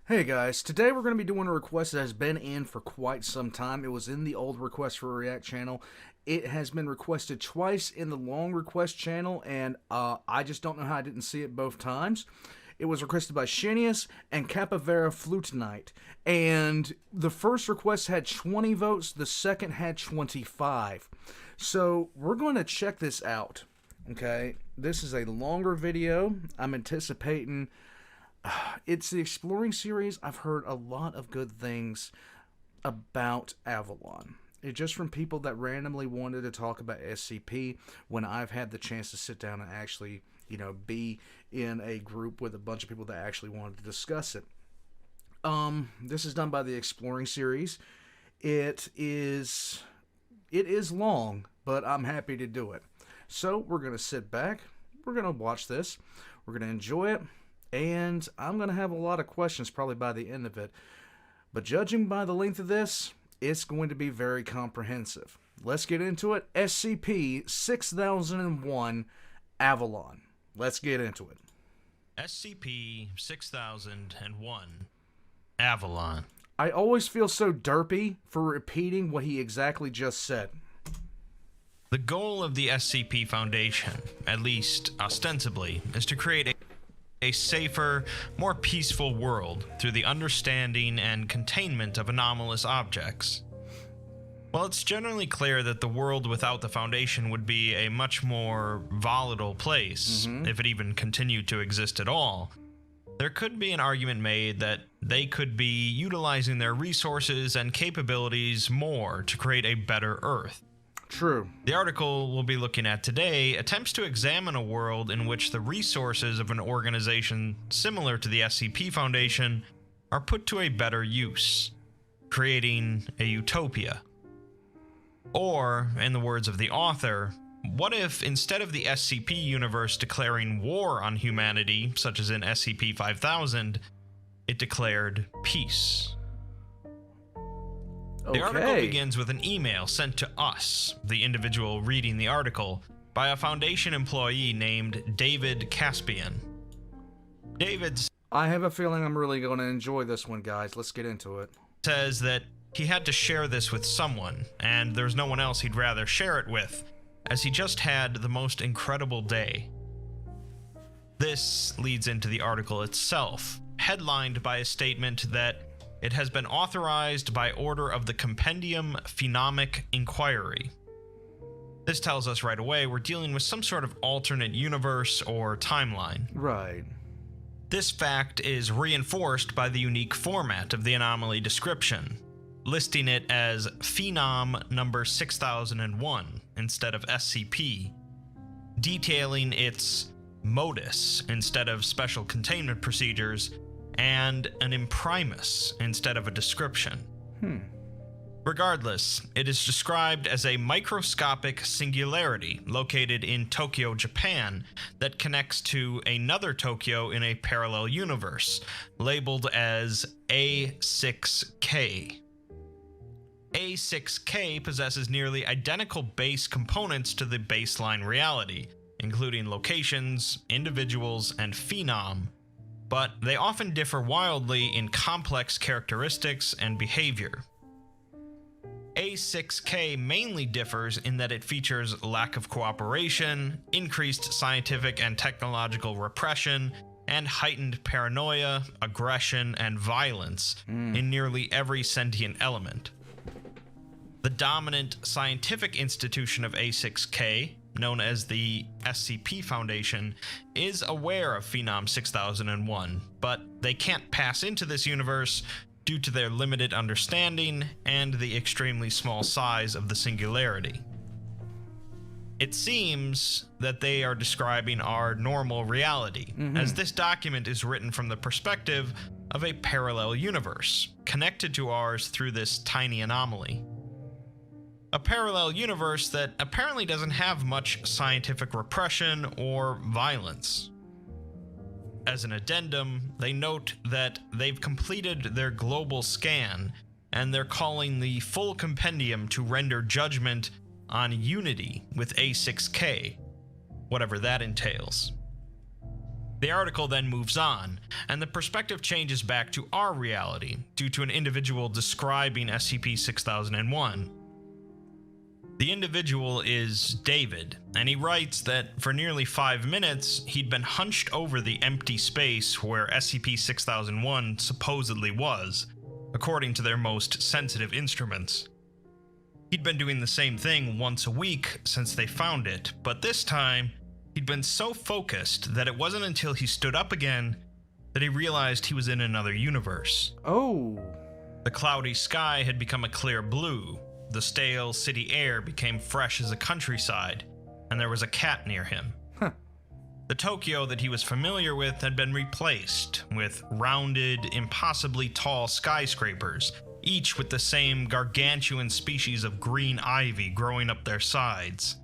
Hey guys, today we're going to be doing a request that has been in for quite some time. It was in the old request for a react channel. It has been requested twice in the long request channel, and I just don't know how I didn't see it both times. It was requested by Shinius and Capivera Flutenite, and the first request had 20 votes, the second had 25. So we're going to check this out, okay? This is a longer video. I'm anticipating... It's the Exploring series. I've heard a lot of good things about Avalon. It's just from people that randomly wanted to talk about SCP when I've had the chance to sit down and actually, be in a group with a bunch of people that actually wanted to discuss it. This is done by the Exploring series. It is long, but I'm happy to do it. So we're going to sit back. We're going to watch this. We're going to enjoy it. And I'm going to have a lot of questions probably by the end of it. But judging by the length of this, it's going to be very comprehensive. Let's get into it. SCP-6001 Avalon. Let's get into it. SCP-6001 Avalon. I always feel so derpy for repeating what he exactly just said. The goal of the SCP Foundation, at least ostensibly, is to create a safer, more peaceful world through the understanding and containment of anomalous objects. While it's generally clear that the world without the Foundation would be a much more volatile place, if it even continued to exist at all, there could be an argument made that they could be utilizing their resources and capabilities more to create a better Earth. True. The article we'll be looking at today attempts to examine a world in which the resources of an organization similar to the SCP Foundation are put to a better use, creating a utopia. Or, in the words of the author, what if instead of the SCP universe declaring war on humanity, such as in SCP-5000, it declared peace? The article begins with an email sent to us, the individual reading the article, by a Foundation employee named David Caspian. I have a feeling I'm really going to enjoy this one, guys. Let's get into it. Says that he had to share this with someone, and there's no one else he'd rather share it with, as he just had the most incredible day. This leads into the article itself, headlined by a statement that it has been authorized by order of the Compendium Phenomic Inquiry. This tells us right away we're dealing with some sort of alternate universe or timeline. Right. This fact is reinforced by the unique format of the anomaly description, listing it as Phenom number 6001 instead of SCP, detailing its modus instead of special containment procedures, and an imprimus instead of a description. Regardless, it is described as a microscopic singularity located in Tokyo, Japan, that connects to another Tokyo in a parallel universe, labeled as A6K. A6K possesses nearly identical base components to the baseline reality, including locations, individuals, and phenom, but they often differ wildly in complex characteristics and behavior. A6K mainly differs in that it features lack of cooperation, increased scientific and technological repression, and heightened paranoia, aggression, and violence in nearly every sentient element. The dominant scientific institution of A6K, known as the SCP Foundation, is aware of Phenom 6001, but they can't pass into this universe due to their limited understanding and the extremely small size of the singularity. It seems that they are describing our normal reality, as this document is written from the perspective of a parallel universe, connected to ours through this tiny anomaly. A parallel universe that apparently doesn't have much scientific repression or violence. As an addendum, they note that they've completed their global scan, and they're calling the full compendium to render judgment on unity with A6K, whatever that entails. The article then moves on, and the perspective changes back to our reality due to an individual describing SCP-6001. The individual is David, and he writes that for nearly 5 minutes, he'd been hunched over the empty space where SCP-6001 supposedly was, according to their most sensitive instruments. He'd been doing the same thing once a week since they found it, but this time, he'd been so focused that it wasn't until he stood up again that he realized he was in another universe. Oh. The cloudy sky had become a clear blue, the stale city air became fresh as a countryside, and there was a cat near him. Huh. The Tokyo that he was familiar with had been replaced with rounded, impossibly tall skyscrapers, each with the same gargantuan species of green ivy growing up their sides.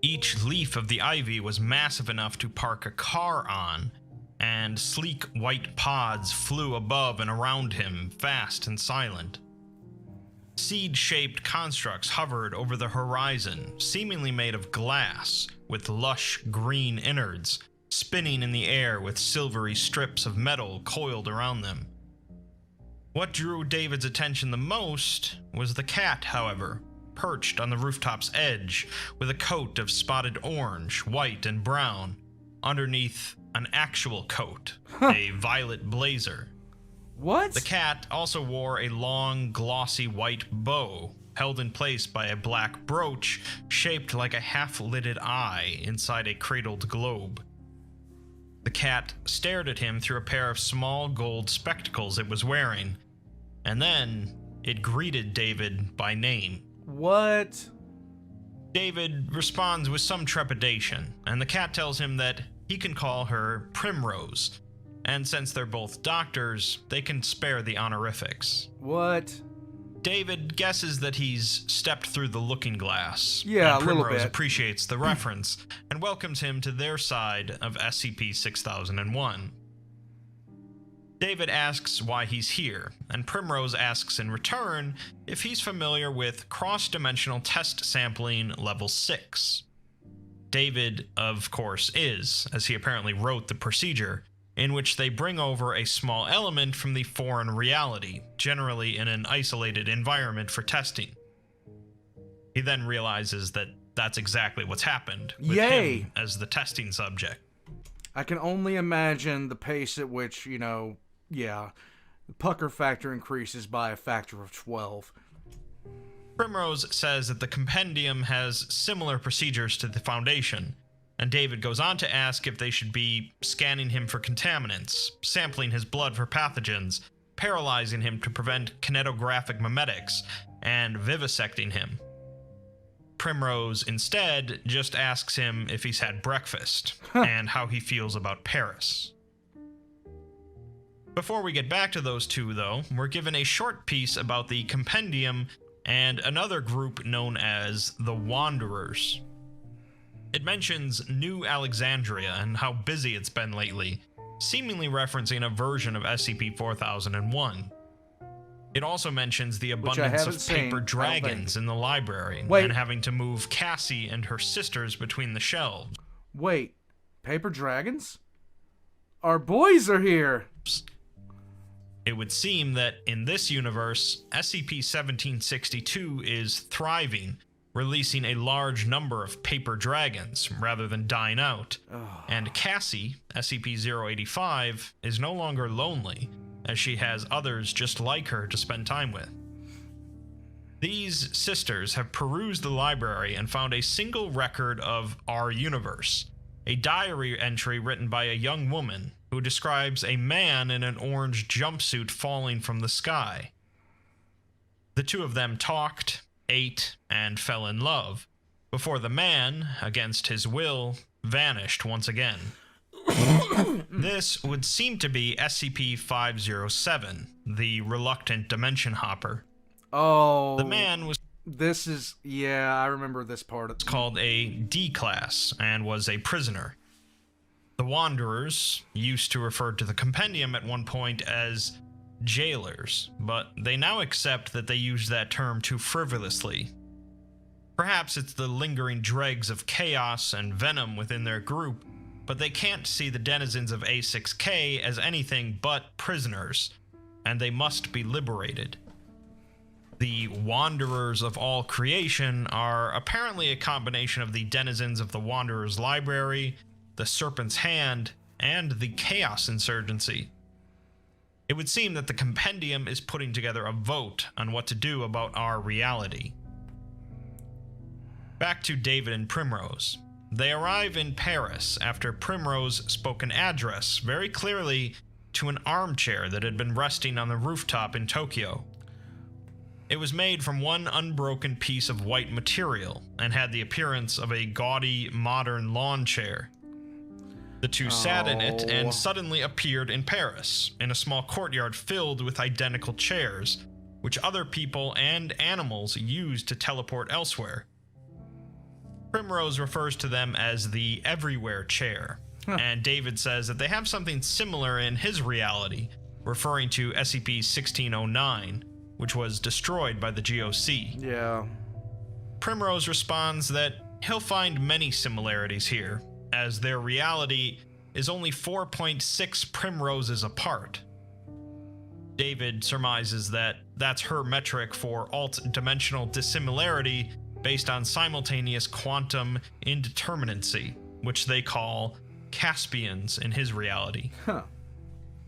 Each leaf of the ivy was massive enough to park a car on, and sleek white pods flew above and around him, fast and silent. Seed-shaped constructs hovered over the horizon, seemingly made of glass, with lush green innards, spinning in the air with silvery strips of metal coiled around them. What drew David's attention the most was the cat, however, perched on the rooftop's edge, with a coat of spotted orange, white, and brown, underneath an actual coat, a violet blazer. What? The cat also wore a long, glossy white bow, held in place by a black brooch shaped like a half-lidded eye inside a cradled globe. The cat stared at him through a pair of small gold spectacles it was wearing, and then it greeted David by name. What? David responds with some trepidation, and the cat tells him that he can call her Primrose, and since they're both doctors, they can spare the honorifics. What? David guesses that he's stepped through the looking glass. Yeah, and a little Primrose bit. appreciates the reference and welcomes him to their side of SCP-6001. David asks why he's here, and Primrose asks in return if he's familiar with cross-dimensional test sampling level 6. David, of course, is, as he apparently wrote the procedure, in which they bring over a small element from the foreign reality, generally in an isolated environment for testing. He then realizes that that's exactly what's happened, with Yay! him as the testing subject. I can only imagine the pace at which, the pucker factor increases by a factor of 12. Primrose says that the compendium has similar procedures to the Foundation, and David goes on to ask if they should be scanning him for contaminants, sampling his blood for pathogens, paralyzing him to prevent kinetographic mimetics, and vivisecting him. Primrose instead just asks him if he's had breakfast, and how he feels about Paris. Before we get back to those two, though, we're given a short piece about the compendium and another group known as the Wanderers. It mentions New Alexandria and how busy it's been lately, seemingly referencing a version of SCP-4001. It also mentions the abundance of paper dragons in the library, and having to move Cassie and her sisters between the shelves. Wait, paper dragons? Our boys are here! It would seem that in this universe, SCP-1762 is thriving, releasing a large number of paper dragons rather than dying out. And Cassie, SCP-085, is no longer lonely, as she has others just like her to spend time with. These sisters have perused the library and found a single record of our universe, a diary entry written by a young woman who describes a man in an orange jumpsuit falling from the sky. The two of them talked, ate, and fell in love, before the man, against his will, vanished once again. This would seem to be SCP-507, the reluctant dimension hopper. Oh. The man was I remember this part. It's called a D-class and was a prisoner. The Wanderers used to refer to the compendium at one point as jailers, but they now accept that they use that term too frivolously. Perhaps it's the lingering dregs of chaos and venom within their group, but they can't see the denizens of A6K as anything but prisoners, and they must be liberated. The Wanderers of all creation are apparently a combination of the denizens of the Wanderer's Library, the Serpent's Hand, and the Chaos Insurgency. It would seem that the Compendium is putting together a vote on what to do about our reality. Back to David and Primrose. They arrive in Paris after Primrose spoke an address very clearly to an armchair that had been resting on the rooftop in Tokyo. It was made from one unbroken piece of white material and had the appearance of a gaudy, modern lawn chair. The two sat in it and suddenly appeared in Paris, in a small courtyard filled with identical chairs, which other people and animals used to teleport elsewhere. Primrose refers to them as the Everywhere Chair, and David says that they have something similar in his reality, referring to SCP-1609, which was destroyed by the GOC. Yeah. Primrose responds that he'll find many similarities here, as their reality is only 4.6 Primroses apart. David surmises that that's her metric for alt-dimensional dissimilarity based on simultaneous quantum indeterminacy, which they call Caspians in his reality. Huh.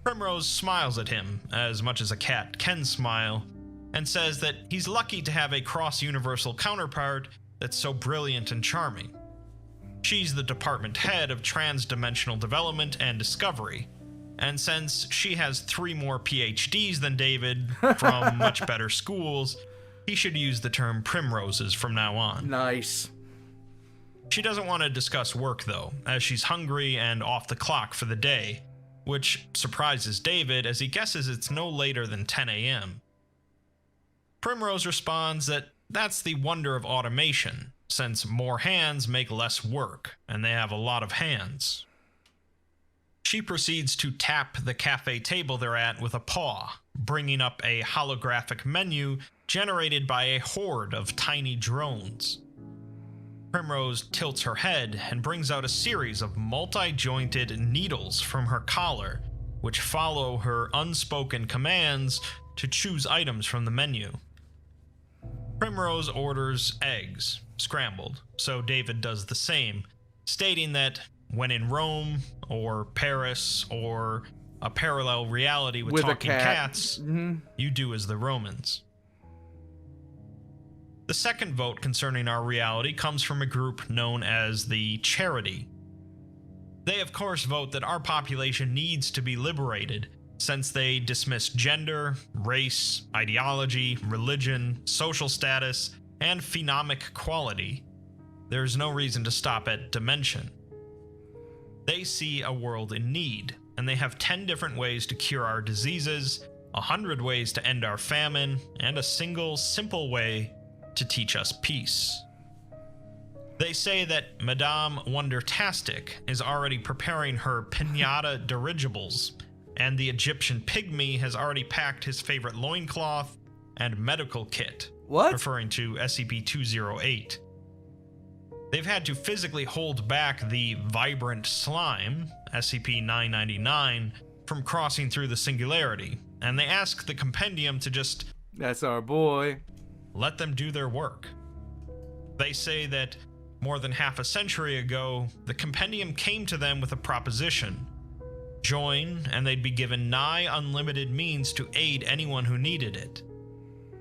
Primrose smiles at him, as much as a cat can smile, and says that he's lucky to have a cross-universal counterpart that's so brilliant and charming. She's the department head of transdimensional development and discovery, and since she has 3 more PhDs than David from much better schools, he should use the term Primroses from now on. Nice. She doesn't want to discuss work, though, as she's hungry and off the clock for the day, which surprises David as he guesses it's no later than 10 a.m. Primrose responds that that's the wonder of automation, since more hands make less work, and they have a lot of hands. She proceeds to tap the cafe table they're at with a paw, bringing up a holographic menu generated by a horde of tiny drones. Primrose tilts her head and brings out a series of multi-jointed needles from her collar, which follow her unspoken commands to choose items from the menu. Primrose orders eggs, scrambled, so David does the same, stating that when in Rome, or Paris, or a parallel reality with talking cats, you do as the Romans. The second vote concerning our reality comes from a group known as the Charity. They of course vote that our population needs to be liberated, since they dismiss gender, race, ideology, religion, social status, and phenomic quality. There's no reason to stop at dimension. They see a world in need, and they have 10 different ways to cure our diseases, 100 ways to end our famine, and a single, simple way to teach us peace. They say that Madame Wondertastic is already preparing her pinata dirigibles, and the Egyptian pygmy has already packed his favorite loincloth and medical kit, referring to SCP-208. They've had to physically hold back the vibrant slime, SCP-999, from crossing through the singularity, and they ask the Compendium to just... That's our boy. Let them do their work. They say that more than half a century ago, the Compendium came to them with a proposition. Join, and they'd be given nigh unlimited means to aid anyone who needed it.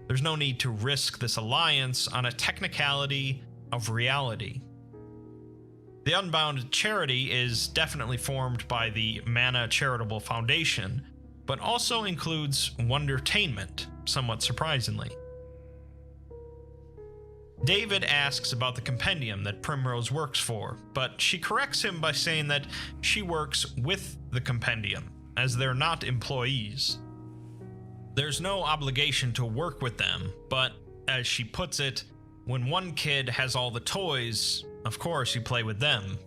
There's no need to risk this alliance on a technicality of reality. The Unbound Charity is definitely formed by the Mana Charitable Foundation, but also includes Wondertainment, somewhat surprisingly. David asks about the Compendium that Primrose works for, but she corrects him by saying that she works with the Compendium, as they're not employees. There's no obligation to work with them, but, as she puts it, when one kid has all the toys, of course you play with them.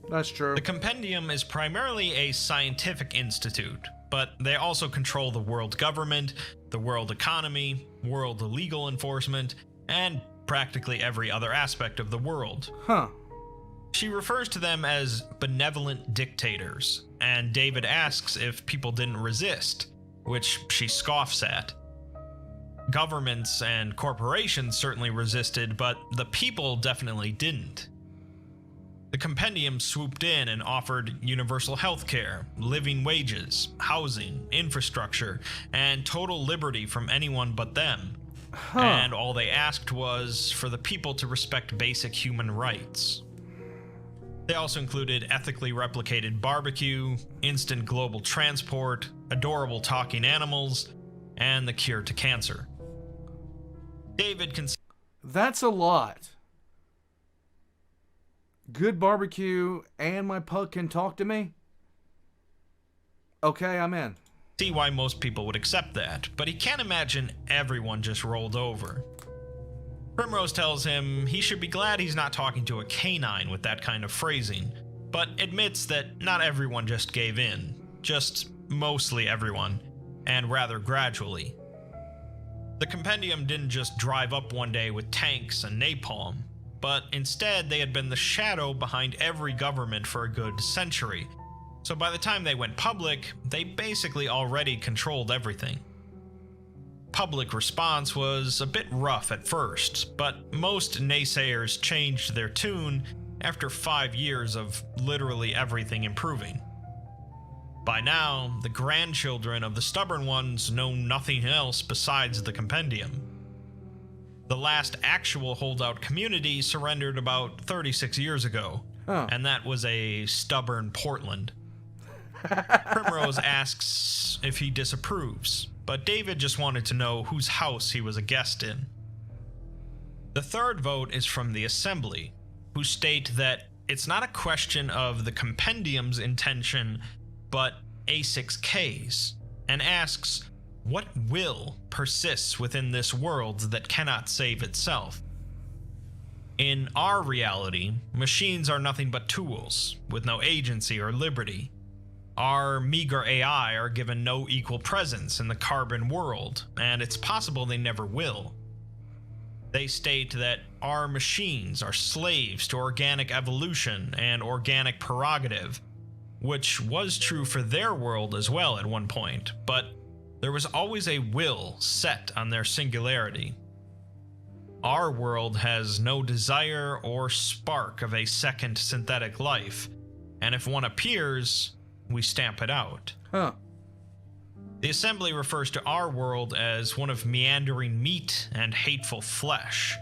That's true. The Compendium is primarily a scientific institute, but they also control the world government, the world economy, world legal enforcement, and practically every other aspect of the world. Huh. She refers to them as benevolent dictators, and David asks if people didn't resist, which she scoffs at. Governments and corporations certainly resisted, but the people definitely didn't. The compendium swooped in and offered universal health care, living wages, housing, infrastructure, and total liberty from anyone but them. And all they asked was for the people to respect basic human rights. They also included ethically replicated barbecue, instant global transport, adorable talking animals, and the cure to cancer. David can. That's a lot. Good barbecue and my pug can talk to me? Okay, I'm in. See why most people would accept that, but he can't imagine everyone just rolled over. Primrose tells him he should be glad he's not talking to a canine with that kind of phrasing, but admits that not everyone just gave in, just mostly everyone, and rather gradually. The compendium didn't just drive up one day with tanks and napalm, but instead they had been the shadow behind every government for a good century. So by the time they went public, they basically already controlled everything. Public response was a bit rough at first, but most naysayers changed their tune after 5 years of literally everything improving. By now, the grandchildren of the stubborn ones know nothing else besides the compendium. The last actual holdout community surrendered about 36 years ago, and that was a stubborn Portland. Primrose asks if he disapproves, but David just wanted to know whose house he was a guest in. The third vote is from the Assembly, who state that it's not a question of the compendium's intention, but A6K's, and asks what will persists within this world that cannot save itself. In our reality, machines are nothing but tools, with no agency or liberty. Our meager AI are given no equal presence in the carbon world, and it's possible they never will. They state that our machines are slaves to organic evolution and organic prerogative, which was true for their world as well at one point, but there was always a will set on their singularity. Our world has no desire or spark of a second synthetic life, and if one appears, we stamp it out. The Assembly refers to our world as one of meandering meat and hateful flesh,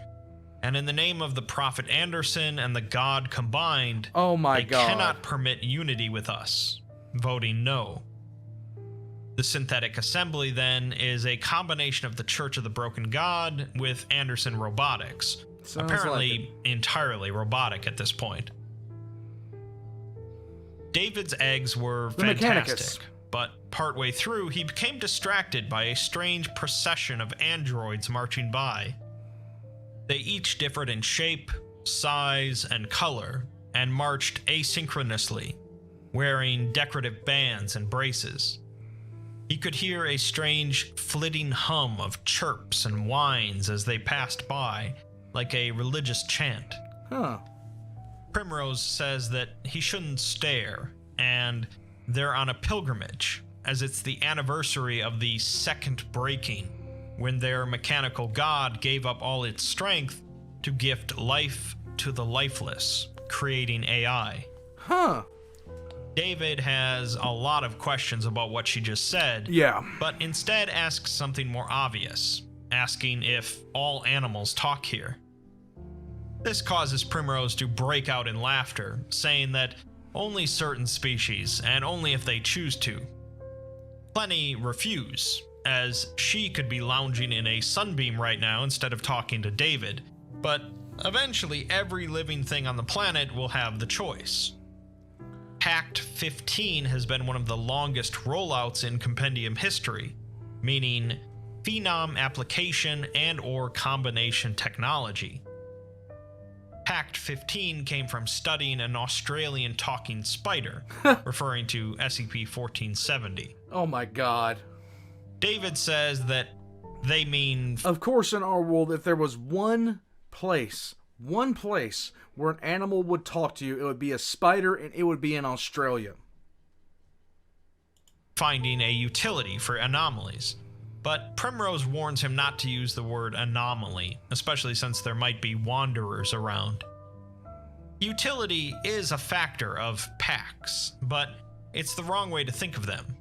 and in the name of the Prophet Anderson and the God combined, they cannot permit unity with us, voting no. The Synthetic Assembly, then, is a combination of the Church of the Broken God with Anderson Robotics, apparently entirely robotic at this point. David's eggs were fantastic, but partway through he became distracted by a strange procession of androids marching by. They each differed in shape, size, and color, and marched asynchronously, wearing decorative bands and braces. He could hear a strange flitting hum of chirps and whines as they passed by, like a religious chant. Primrose says that he shouldn't stare, and they're on a pilgrimage, as it's the anniversary of the second breaking, when their mechanical god gave up all its strength to gift life to the lifeless, creating AI. David has a lot of questions about what she just said, but instead asks something more obvious, asking if all animals talk here. This causes Primrose to break out in laughter, saying that only certain species, and only if they choose to. Plenty refuse, as she could be lounging in a sunbeam right now instead of talking to David, but eventually every living thing on the planet will have the choice. Pact 15 has been one of the longest rollouts in Compendium history, meaning phenom application and/or combination technology. Pact 15 came from studying an Australian talking spider, referring to SCP-1470. Oh my god. David says that they mean... Of course, in our world, if there was one place One place where an animal would talk to you, it would be a spider, and it would be in Australia. Finding a utility for anomalies. But Primrose warns him not to use the word anomaly, especially since there might be wanderers around. Utility is a factor of packs, but it's the wrong way to think of them.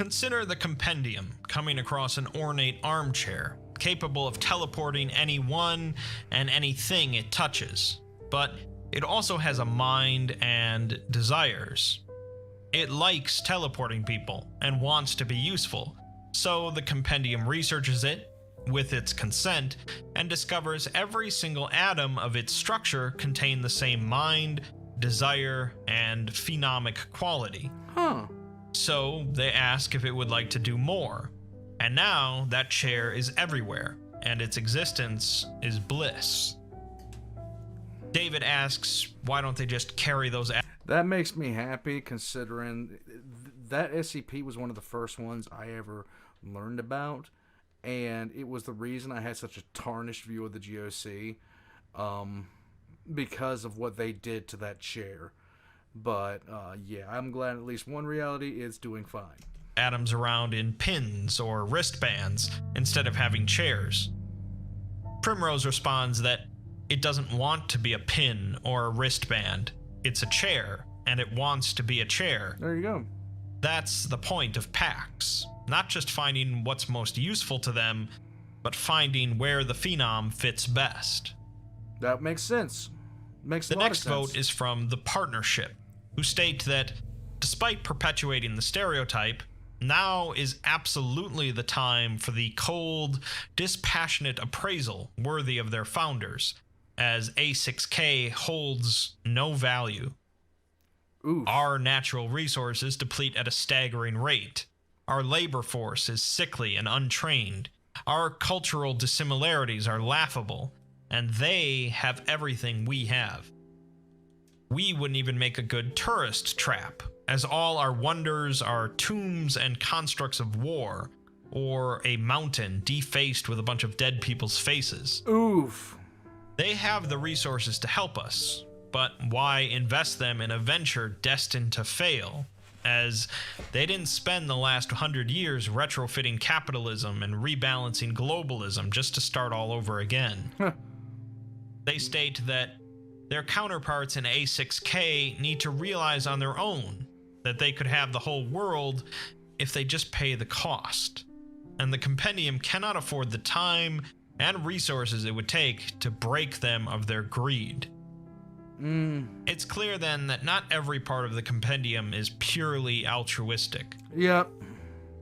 Consider the compendium coming across an ornate armchair, capable of teleporting anyone and anything it touches, but it also has a mind and desires. It likes teleporting people and wants to be useful, so the compendium researches it with its consent and discovers every single atom of its structure contain the same mind, desire, and phenomic quality. So they ask if it would like to do more, and now that chair is everywhere, and its existence is bliss. David asks, why don't they just carry those That makes me happy, considering that SCP was one of the first ones I ever learned about, and it was the reason I had such a tarnished view of the GOC, because of what they did to that chair. But yeah, I'm glad at least one reality is doing fine. atoms around in pins or wristbands instead of having chairs? Primrose responds that it doesn't want to be a pin or a wristband. It's a chair, and it wants to be a chair. There you go. That's the point of packs. Not just finding what's most useful to them, but finding where the phenom fits best. That makes sense. Makes a lot of sense. The next vote is from the Partnership, who state that, despite perpetuating the stereotype, now is absolutely the time for the cold, dispassionate appraisal worthy of their founders, as A6K holds no value. Oof. Our natural resources deplete at a staggering rate. Our labor force is sickly and untrained. Our cultural dissimilarities are laughable, and they have everything we have. We wouldn't even make a good tourist trap, as all our wonders are tombs and constructs of war, or a mountain defaced with a bunch of dead people's faces. Oof. They have the resources to help us, but why invest them in a venture destined to fail, as they didn't spend the last 100 years retrofitting capitalism and rebalancing globalism just to start all over again. They state that their counterparts in A6K need to realize on their own that they could have the whole world if they just pay the cost, and the compendium cannot afford the time and resources it would take to break them of their greed. It's clear then that not every part of the compendium is purely altruistic. Yep.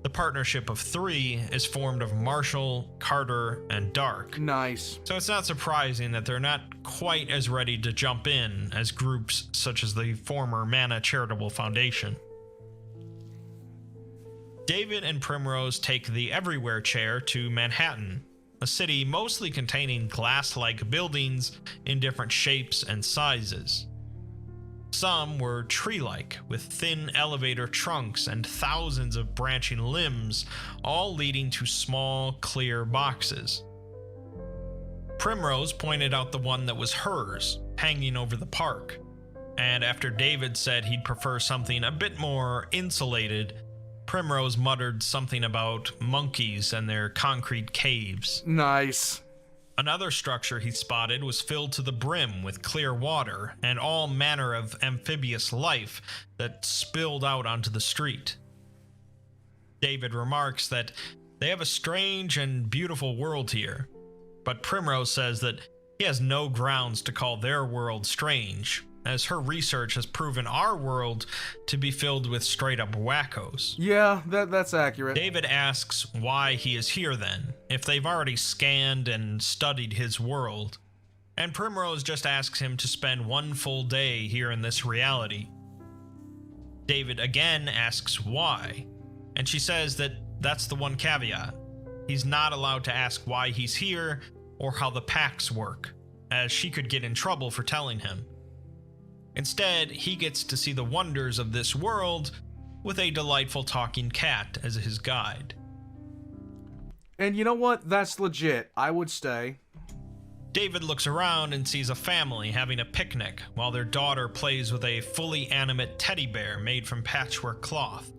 The Partnership of Three is formed of Marshall, Carter, and Dark. Nice. So it's not surprising that they're not quite as ready to jump in as groups such as the former Mana Charitable Foundation. David and Primrose take the Everywhere chair to Manhattan, a city mostly containing glass-like buildings in different shapes and sizes. Some were tree-like, with thin elevator trunks and thousands of branching limbs, all leading to small, clear boxes. Primrose pointed out the one that was hers, hanging over the park, and after David said he'd prefer something a bit more insulated, Primrose muttered something about monkeys and their concrete caves. Nice. Another structure he spotted was filled to the brim with clear water and all manner of amphibious life that spilled out onto the street. David remarks that they have a strange and beautiful world here, but Primrose says that he has no grounds to call their world strange, as her research has proven our world to be filled with straight-up wackos. Yeah, that's accurate. David asks why he is here then, if they've already scanned and studied his world, and Primrose just asks him to spend one full day here in this reality. David again asks why, and she says that that's the one caveat. He's not allowed to ask why he's here or how the packs work, as she could get in trouble for telling him. Instead, he gets to see the wonders of this world with a delightful talking cat as his guide. And you know what? That's legit. I would stay. David looks around and sees a family having a picnic while their daughter plays with a fully animate teddy bear made from patchwork cloth.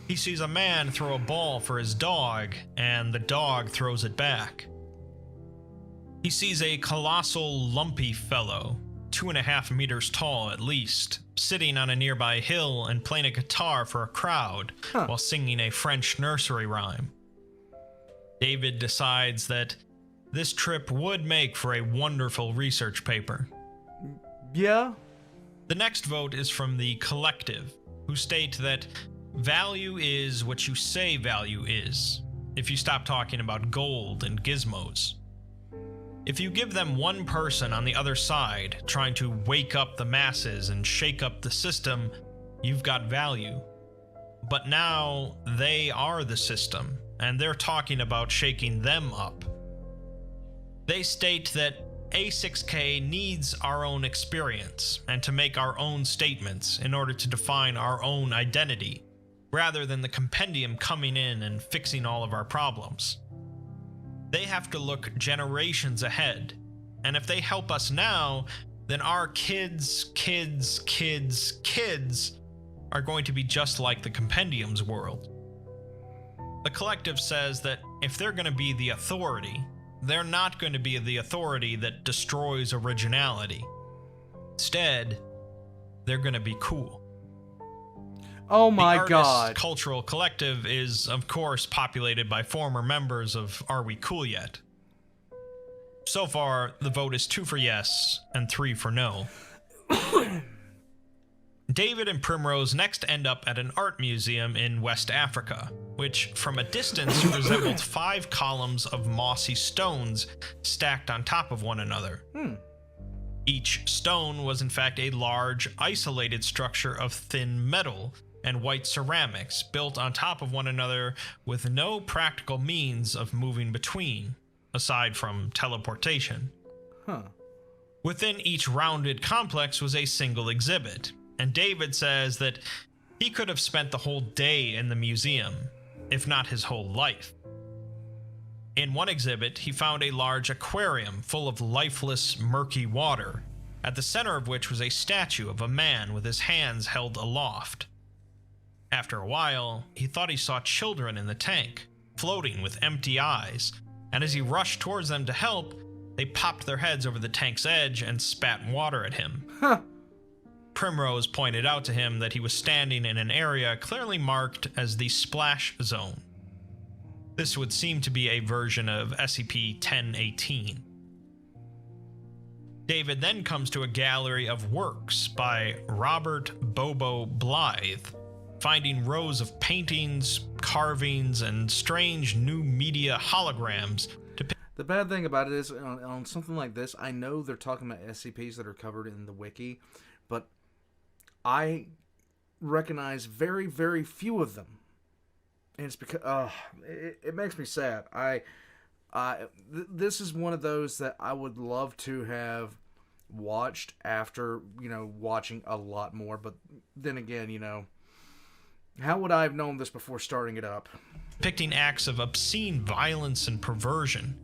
He sees a man throw a ball for his dog, and the dog throws it back. He sees a colossal, lumpy fellow, 2.5 meters tall at least, sitting on a nearby hill and playing a guitar for a crowd while singing a French nursery rhyme. David decides that this trip would make for a wonderful research paper. Yeah? The next vote is from the Collective, who state that value is what you say value is, if you stop talking about gold and gizmos. If you give them one person on the other side trying to wake up the masses and shake up the system, you've got value. But now they are the system, and they're talking about shaking them up. They state that A6K needs our own experience and to make our own statements in order to define our own identity, rather than the compendium coming in and fixing all of our problems. They have to look generations ahead, and if they help us now, then our kids' are going to be just like the compendium's world. The Collective says that if they're going to be the authority, they're not going to be the authority that destroys originality. Instead, they're going to be cool. Oh my the god. Artists Cultural Collective is, of course, populated by former members of Are We Cool Yet? So far, the vote is 2 for yes and 3 for no. David and Primrose next end up at an art museum in West Africa, which from a distance resembled 5 columns of mossy stones stacked on top of one another. Each stone was in fact a large, isolated structure of thin metal and white ceramics built on top of one another with no practical means of moving between, aside from teleportation. Within each rounded complex was a single exhibit, and David says that he could have spent the whole day in the museum, if not his whole life. In one exhibit, he found a large aquarium full of lifeless, murky water, at the center of which was a statue of a man with his hands held aloft. After a while, he thought he saw children in the tank, floating with empty eyes, and as he rushed towards them to help, they popped their heads over the tank's edge and spat water at him. Primrose pointed out to him that he was standing in an area clearly marked as the splash zone. This would seem to be a version of SCP-1018. David then comes to a gallery of works by Robert Bobo Blythe, finding rows of paintings, carvings, and strange new media holograms. The bad thing about it is, on something like this, I know they're talking about SCPs that are covered in the wiki, but I recognize very, very few of them. And it's because it makes me sad. This is one of those that I would love to have watched after, watching a lot more. But then again, how would I have known this before starting it up? Depicting acts of obscene violence and perversion.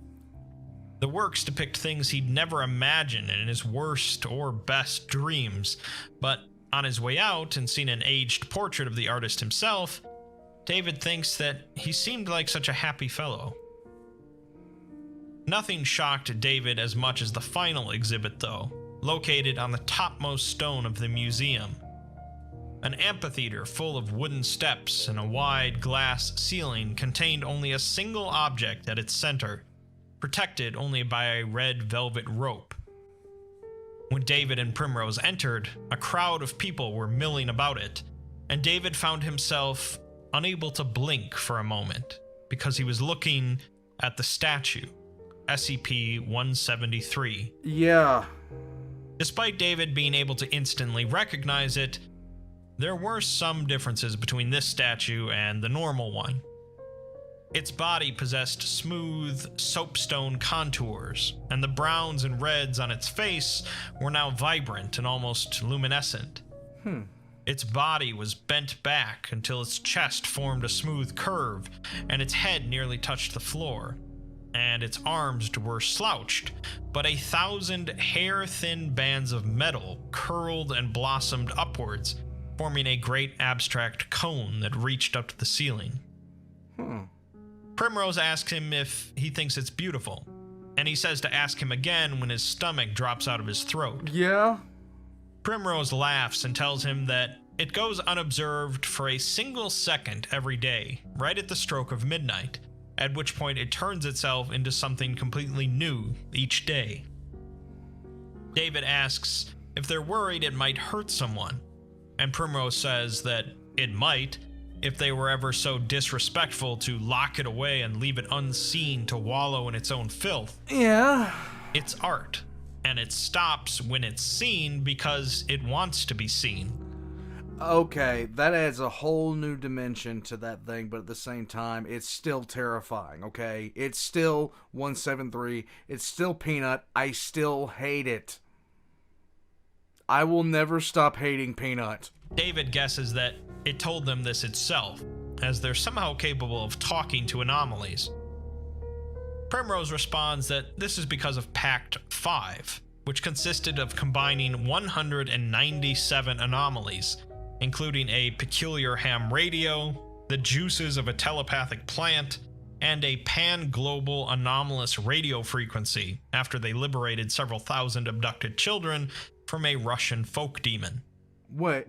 The works depict things he'd never imagined in his worst or best dreams, but on his way out and seeing an aged portrait of the artist himself, David thinks that he seemed like such a happy fellow. Nothing shocked David as much as the final exhibit, though, located on the topmost stone of the museum. An amphitheater full of wooden steps and a wide glass ceiling contained only a single object at its center, protected only by a red velvet rope. When David and Primrose entered, a crowd of people were milling about it, and David found himself unable to blink for a moment because he was looking at the statue, SCP-173. Yeah. Despite David being able to instantly recognize it, there were some differences between this statue and the normal one. Its body possessed smooth, soapstone contours, and the browns and reds on its face were now vibrant and almost luminescent. Its body was bent back until its chest formed a smooth curve, and its head nearly touched the floor. and its arms were slouched, but 1,000 hair-thin bands of metal curled and blossomed upwards, forming a great abstract cone that reached up to the ceiling. Primrose asks him if he thinks it's beautiful, and he says to ask him again when his stomach drops out of his throat. Yeah? Primrose laughs and tells him that it goes unobserved for a single second every day, right at the stroke of midnight, at which point it turns itself into something completely new each day. David asks if they're worried it might hurt someone, and Primrose says that it might if they were ever so disrespectful to lock it away and leave it unseen to wallow in its own filth. Yeah. It's art, and it stops when it's seen because it wants to be seen. Okay, that adds a whole new dimension to that thing, but at the same time, it's still terrifying, okay? It's still 173. It's still Peanut. I still hate it. I will never stop hating Peanut. David guesses that it told them this itself, as they're somehow capable of talking to anomalies. Primrose responds that this is because of Pact 5, which consisted of combining 197 anomalies, including a peculiar ham radio, the juices of a telepathic plant, and a pan-global anomalous radio frequency after they liberated several thousand abducted children from a Russian folk demon. Wait.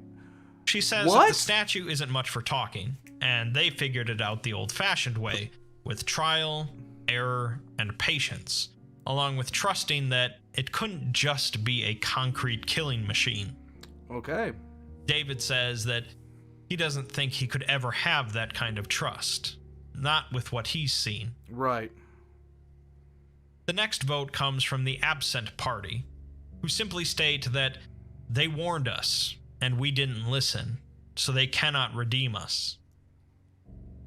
She says that the statue isn't much for talking, and they figured it out the old-fashioned way, with trial, error, and patience, along with trusting that it couldn't just be a concrete killing machine. Okay. David says that he doesn't think he could ever have that kind of trust, not with what he's seen. Right. The next vote comes from the absent party, who simply state that they warned us, and we didn't listen, so they cannot redeem us.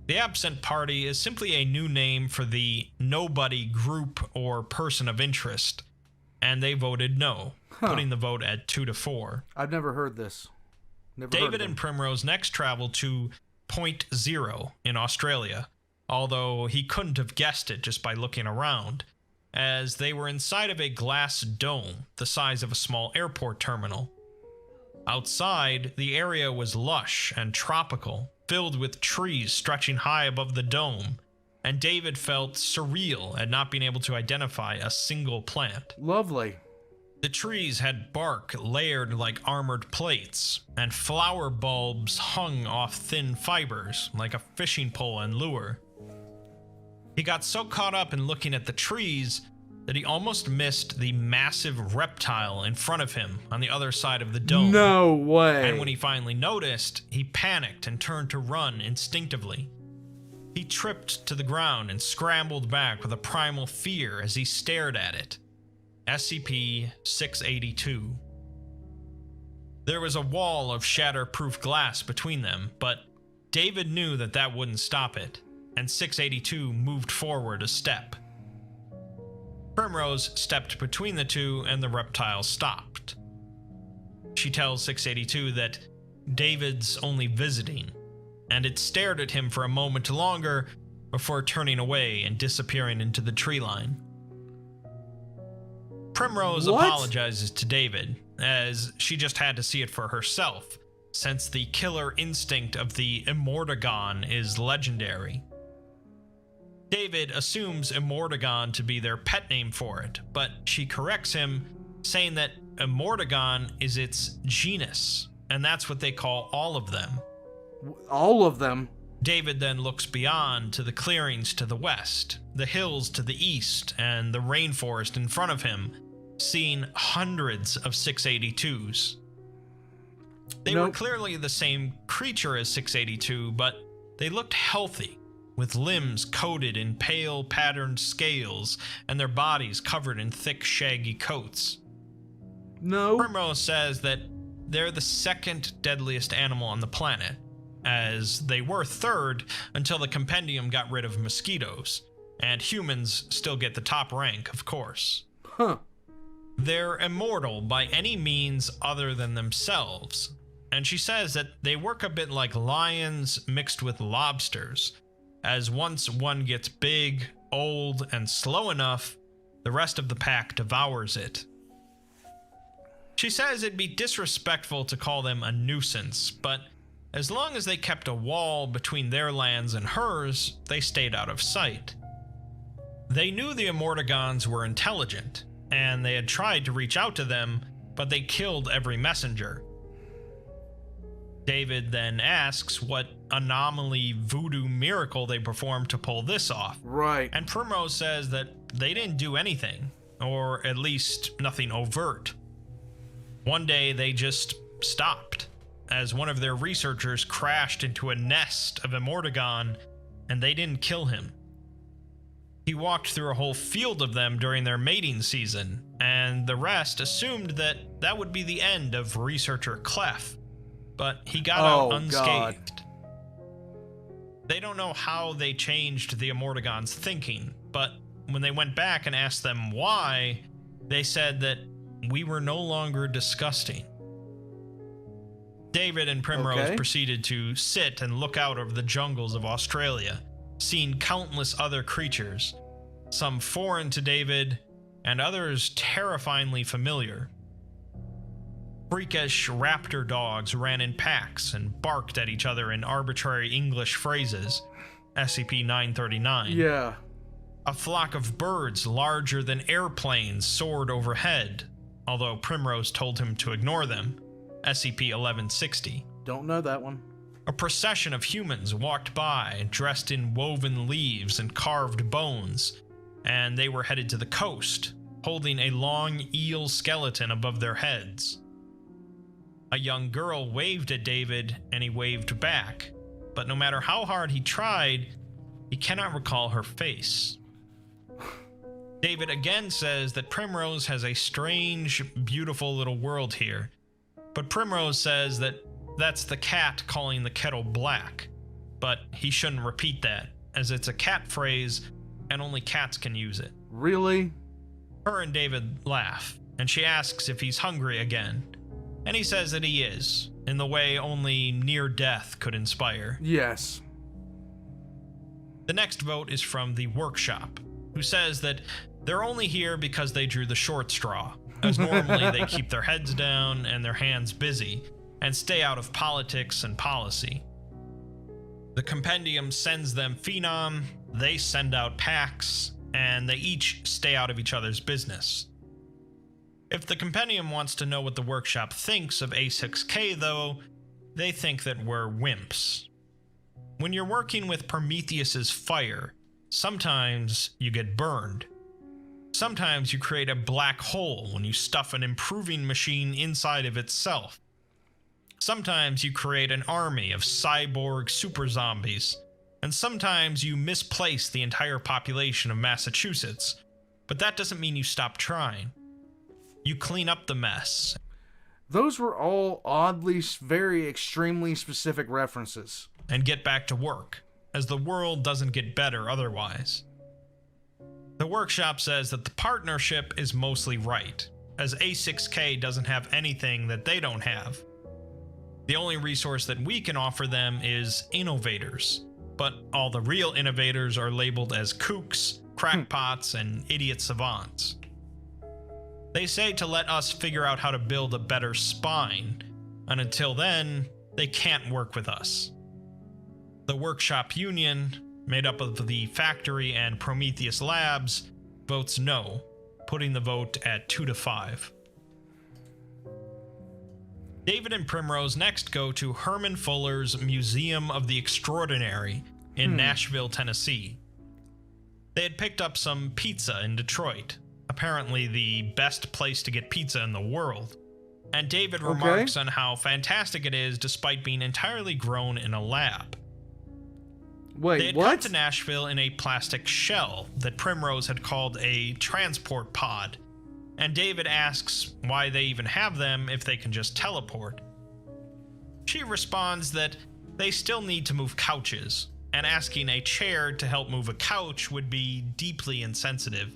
The absent party is simply a new name for the nobody group or person of interest, and they voted no, putting the vote at 2-4. I've never heard this. David and Primrose next travel to Point Zero in Australia, although he couldn't have guessed it just by looking around, as they were inside of a glass dome the size of a small airport terminal. Outside, the area was lush and tropical, filled with trees stretching high above the dome, and David felt surreal at not being able to identify a single plant. Lovely. The trees had bark layered like armored plates, and flower bulbs hung off thin fibers like a fishing pole and lure. He got so caught up in looking at the trees that he almost missed the massive reptile in front of him on the other side of the dome. No way. And when he finally noticed, he panicked and turned to run instinctively. He tripped to the ground and scrambled back with a primal fear as he stared at it. SCP-6002. There was a wall of shatterproof glass between them, but David knew that that wouldn't stop it, and 682 moved forward a step. Primrose stepped between the two and the reptile stopped. She tells 682 that David's only visiting, and it stared at him for a moment longer before turning away and disappearing into the tree line. Primrose apologizes to David, as she just had to see it for herself, since the killer instinct of the Immortagon is legendary. David assumes Immortagon to be their pet name for it, but she corrects him, saying that Immortagon is its genus, and that's what they call all of them. All of them? David then looks beyond to the clearings to the west, the hills to the east, and the rainforest in front of him, seeing hundreds of 682s. They were clearly the same creature as 682, but they looked healthy, with limbs coated in pale patterned scales and their bodies covered in thick shaggy coats. No. Primrose says that they're the second deadliest animal on the planet, as they were third until the compendium got rid of mosquitoes, and humans still get the top rank, of course. Huh. They're immortal by any means other than themselves, and she says that they work a bit like lions mixed with lobsters, as once one gets big, old, and slow enough, the rest of the pack devours it. She says it'd be disrespectful to call them a nuisance, but as long as they kept a wall between their lands and hers, they stayed out of sight. They knew the Amortigons were intelligent, and they had tried to reach out to them, but they killed every messenger. David then asks what anomaly voodoo miracle they performed to pull this off. Right. And Primrose says that they didn't do anything, or at least nothing overt. One day they just stopped, as one of their researchers crashed into a nest of Amortigon, and they didn't kill him. He walked through a whole field of them during their mating season, and the rest assumed that that would be the end of researcher Clef, but he got out unscathed. God. They don't know how they changed the Amortigon's thinking, but when they went back and asked them why, they said that we were no longer disgusting. David and Primrose proceeded to sit and look out over the jungles of Australia, seeing countless other creatures, some foreign to David, and others terrifyingly familiar. Freakish raptor dogs ran in packs and barked at each other in arbitrary English phrases, SCP-939. Yeah. A flock of birds larger than airplanes soared overhead, although Primrose told him to ignore them, SCP-1160. Don't know that one. A procession of humans walked by, dressed in woven leaves and carved bones, and they were headed to the coast, holding a long eel skeleton above their heads. A young girl waved at David, and he waved back, but no matter how hard he tried, he cannot recall her face. David again says that Primrose has a strange, beautiful little world here, but Primrose says that that's the cat calling the kettle black, but he shouldn't repeat that, as it's a cat phrase and only cats can use it. Really? Her and David laugh, and she asks if he's hungry again, and he says that he is, in the way only near death could inspire. Yes. The next vote is from the workshop, who says that they're only here because they drew the short straw, as normally they keep their heads down and their hands busy, and stay out of politics and policy. The compendium sends them phenom, they send out packs, and they each stay out of each other's business. If the compendium wants to know what the workshop thinks of A6K, though, they think that we're wimps. When you're working with Prometheus's fire, sometimes you get burned. Sometimes you create a black hole when you stuff an improving machine inside of itself. Sometimes you create an army of cyborg super zombies, and sometimes you misplace the entire population of Massachusetts, but that doesn't mean you stop trying. You clean up the mess. Those were all oddly, very extremely specific references. And get back to work, as the world doesn't get better otherwise. The workshop says that the partnership is mostly right, as A6K doesn't have anything that they don't have. The only resource that we can offer them is innovators, but all the real innovators are labeled as kooks, crackpots, and idiot savants. They say to let us figure out how to build a better spine, and until then, they can't work with us. The workshop union, made up of the factory and Prometheus Labs, votes no, putting the vote at 2-5. David and Primrose next go to Herman Fuller's Museum of the Extraordinary in Nashville, Tennessee. They had picked up some pizza in Detroit, apparently the best place to get pizza in the world, and David remarks on how fantastic it is despite being entirely grown in a lab. Wait, they had come to Nashville in a plastic shell that Primrose had called a transport pod, and David asks why they even have them if they can just teleport. She responds that they still need to move couches, and asking a chair to help move a couch would be deeply insensitive.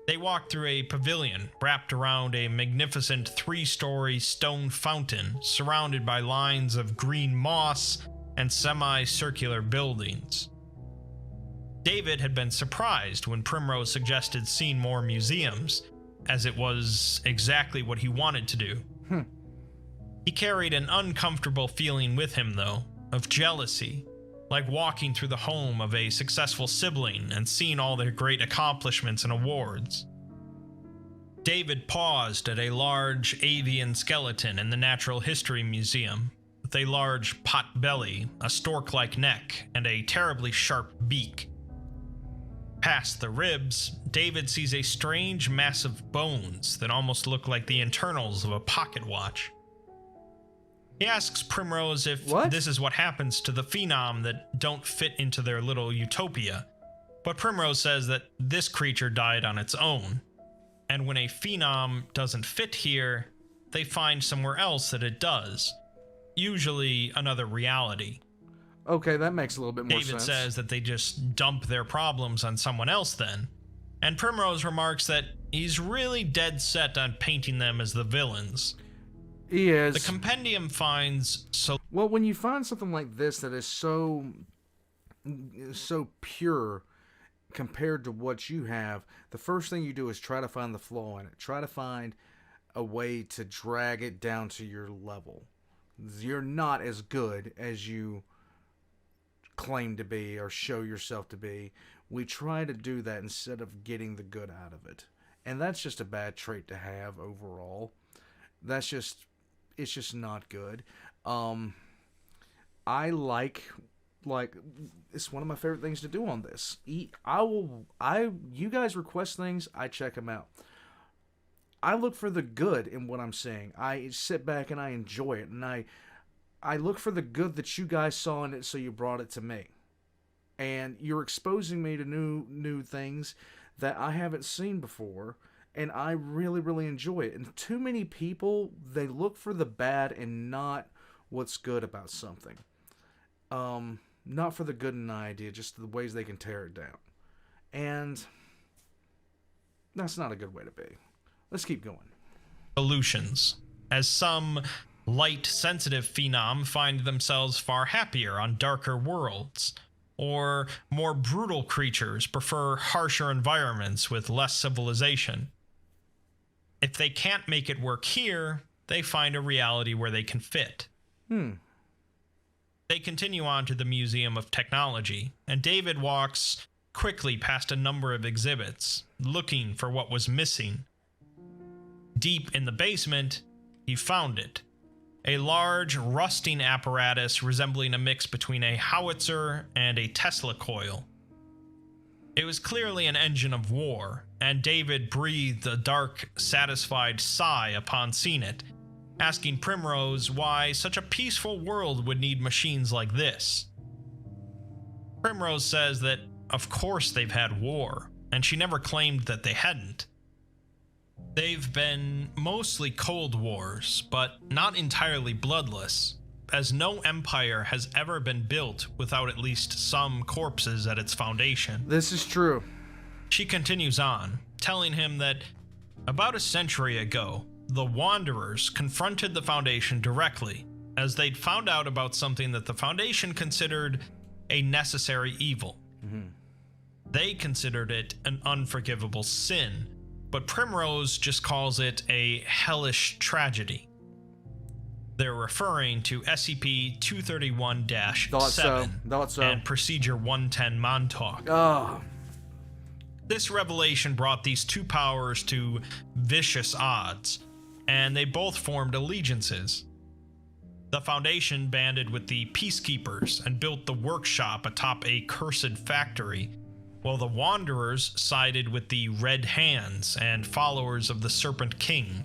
They walk through a pavilion wrapped around a magnificent 3-story stone fountain surrounded by lines of green moss and semi-circular buildings. David had been surprised when Primrose suggested seeing more museums, as it was exactly what he wanted to do. He carried an uncomfortable feeling with him, though, of jealousy, like walking through the home of a successful sibling and seeing all their great accomplishments and awards. David paused at a large avian skeleton in the Natural History Museum, with a large pot belly, a stork-like neck, and a terribly sharp beak. Past the ribs, David sees a strange mass of bones that almost look like the internals of a pocket watch. He asks Primrose if this is what happens to the phenom that don't fit into their little utopia, but Primrose says that this creature died on its own, and when a phenom doesn't fit here, they find somewhere else that it does, usually another reality. Okay, that makes a little bit more sense. David says that they just dump their problems on someone else then, and Primrose remarks that he's really dead set on painting them as the villains. He is. The compendium finds well, when you find something like this that is so pure compared to what you have, the first thing you do is try to find the flaw in it. Try to find a way to drag it down to your level. You're not as good as you claim to be or show yourself to be. We try to do that instead of getting the good out of it. And that's just a bad trait to have overall. It's just not good. I like it's one of my favorite things to do on this. You guys request things, I check them out. I look for the good in what I'm seeing. I sit back and I enjoy it, and I look for the good that you guys saw in it, so you brought it to me. And you're exposing me to new things that I haven't seen before, and I really, really enjoy it. And too many people, they look for the bad and not what's good about something. Not for the good in an idea, just the ways they can tear it down. And that's not a good way to be. Let's keep going. Solutions, as some light-sensitive phenom find themselves far happier on darker worlds, or more brutal creatures prefer harsher environments with less civilization. If they can't make it work here, they find a reality where they can fit. They continue on to the Museum of Technology, and David walks quickly past a number of exhibits, looking for what was missing. Deep in the basement, he found it. A large, rusting apparatus resembling a mix between a howitzer and a Tesla coil. It was clearly an engine of war, and David breathed a dark, satisfied sigh upon seeing it, asking Primrose why such a peaceful world would need machines like this. Primrose says that, of course they've had war, and she never claimed that they hadn't. They've been mostly cold wars, but not entirely bloodless, as no empire has ever been built without at least some corpses at its foundation. This is true. She continues on, telling him that about a century ago, the Wanderers confronted the Foundation directly, as they'd found out about something that the Foundation considered a necessary evil. They considered it an unforgivable sin, but Primrose just calls it a hellish tragedy. They're referring to SCP-6001-7 and Procedure 110 Montauk. This revelation brought these two powers to vicious odds, and they both formed allegiances. The Foundation banded with the Peacekeepers and built the workshop atop a cursed factory, while the Wanderers sided with the Red Hands and followers of the Serpent King.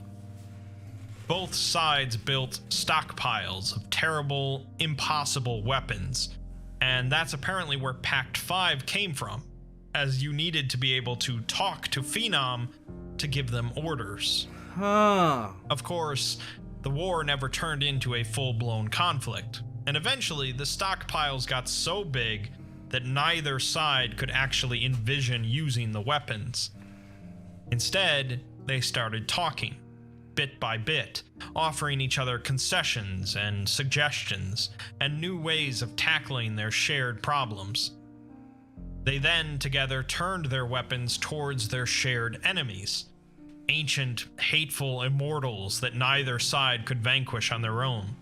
Both sides built stockpiles of terrible, impossible weapons, and that's apparently where Pact 5 came from, as you needed to be able to talk to Phenom to give them orders. Of course, the war never turned into a full-blown conflict, and eventually the stockpiles got so big that neither side could actually envision using the weapons. Instead, they started talking, bit by bit, offering each other concessions and suggestions, and new ways of tackling their shared problems. They then together turned their weapons towards their shared enemies, ancient, hateful immortals that neither side could vanquish on their own.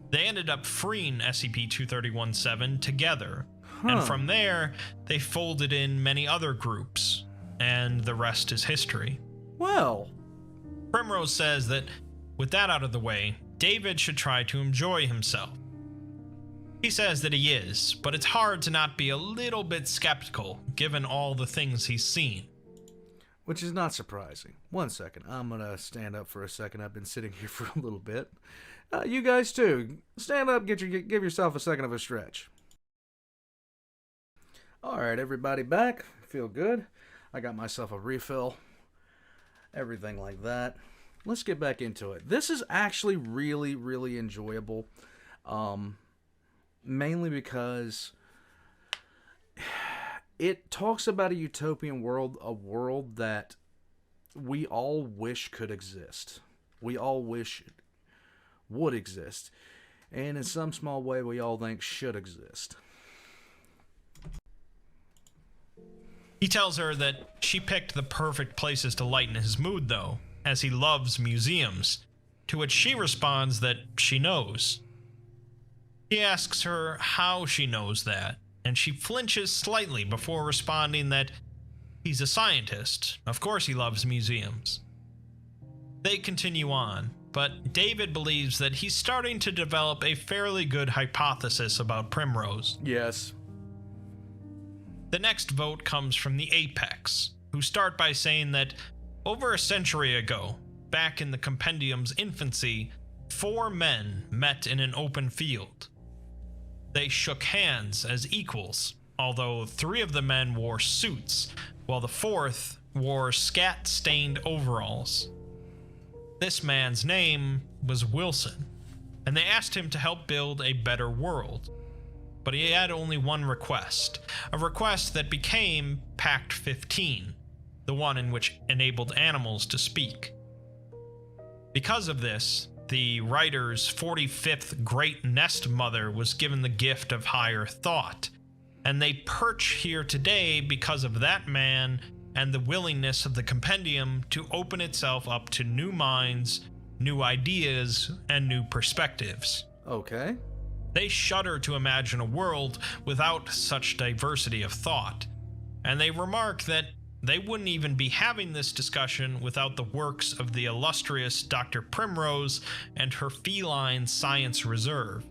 They ended up freeing SCP-6001-7 together, and from there, they folded in many other groups, and the rest is history. Well, Primrose says that, with that out of the way, David should try to enjoy himself. He says that he is, but it's hard to not be a little bit skeptical, given all the things he's seen. which is not surprising. 1 second. I'm going to stand up for a second. I've been sitting here for a little bit. You guys too. Stand up, give yourself a second of a stretch. Alright, everybody back. Feel good. I got myself a refill. Everything like that. Let's get back into it. This is actually really, really enjoyable. Mainly because it talks about a utopian world, a world that we all wish could exist. We all wish it would exist. And in some small way, we all think should exist. He tells her that she picked the perfect places to lighten his mood, though, as he loves museums, to which she responds that she knows. He asks her how she knows that, and she flinches slightly before responding that he's a scientist. Of course he loves museums. They continue on, but David believes that he's starting to develop a fairly good hypothesis about Primrose. Yes. The next vote comes from the Apex, who start by saying that over a century ago, back in the Compendium's infancy, 4 men met in an open field. They shook hands as equals, although 3 of the men wore suits, while the 4th wore scat-stained overalls. This man's name was Wilson, and they asked him to help build a better world. But he had only one request, a request that became Pact 15, the one in which enabled animals to speak. Because of this, the writer's 45th Great Nest Mother was given the gift of higher thought, and they perch here today because of that man and the willingness of the Compendium to open itself up to new minds, new ideas, and new perspectives. Okay. They shudder to imagine a world without such diversity of thought, and they remark that they wouldn't even be having this discussion without the works of the illustrious Dr. Primrose and her feline science reserve.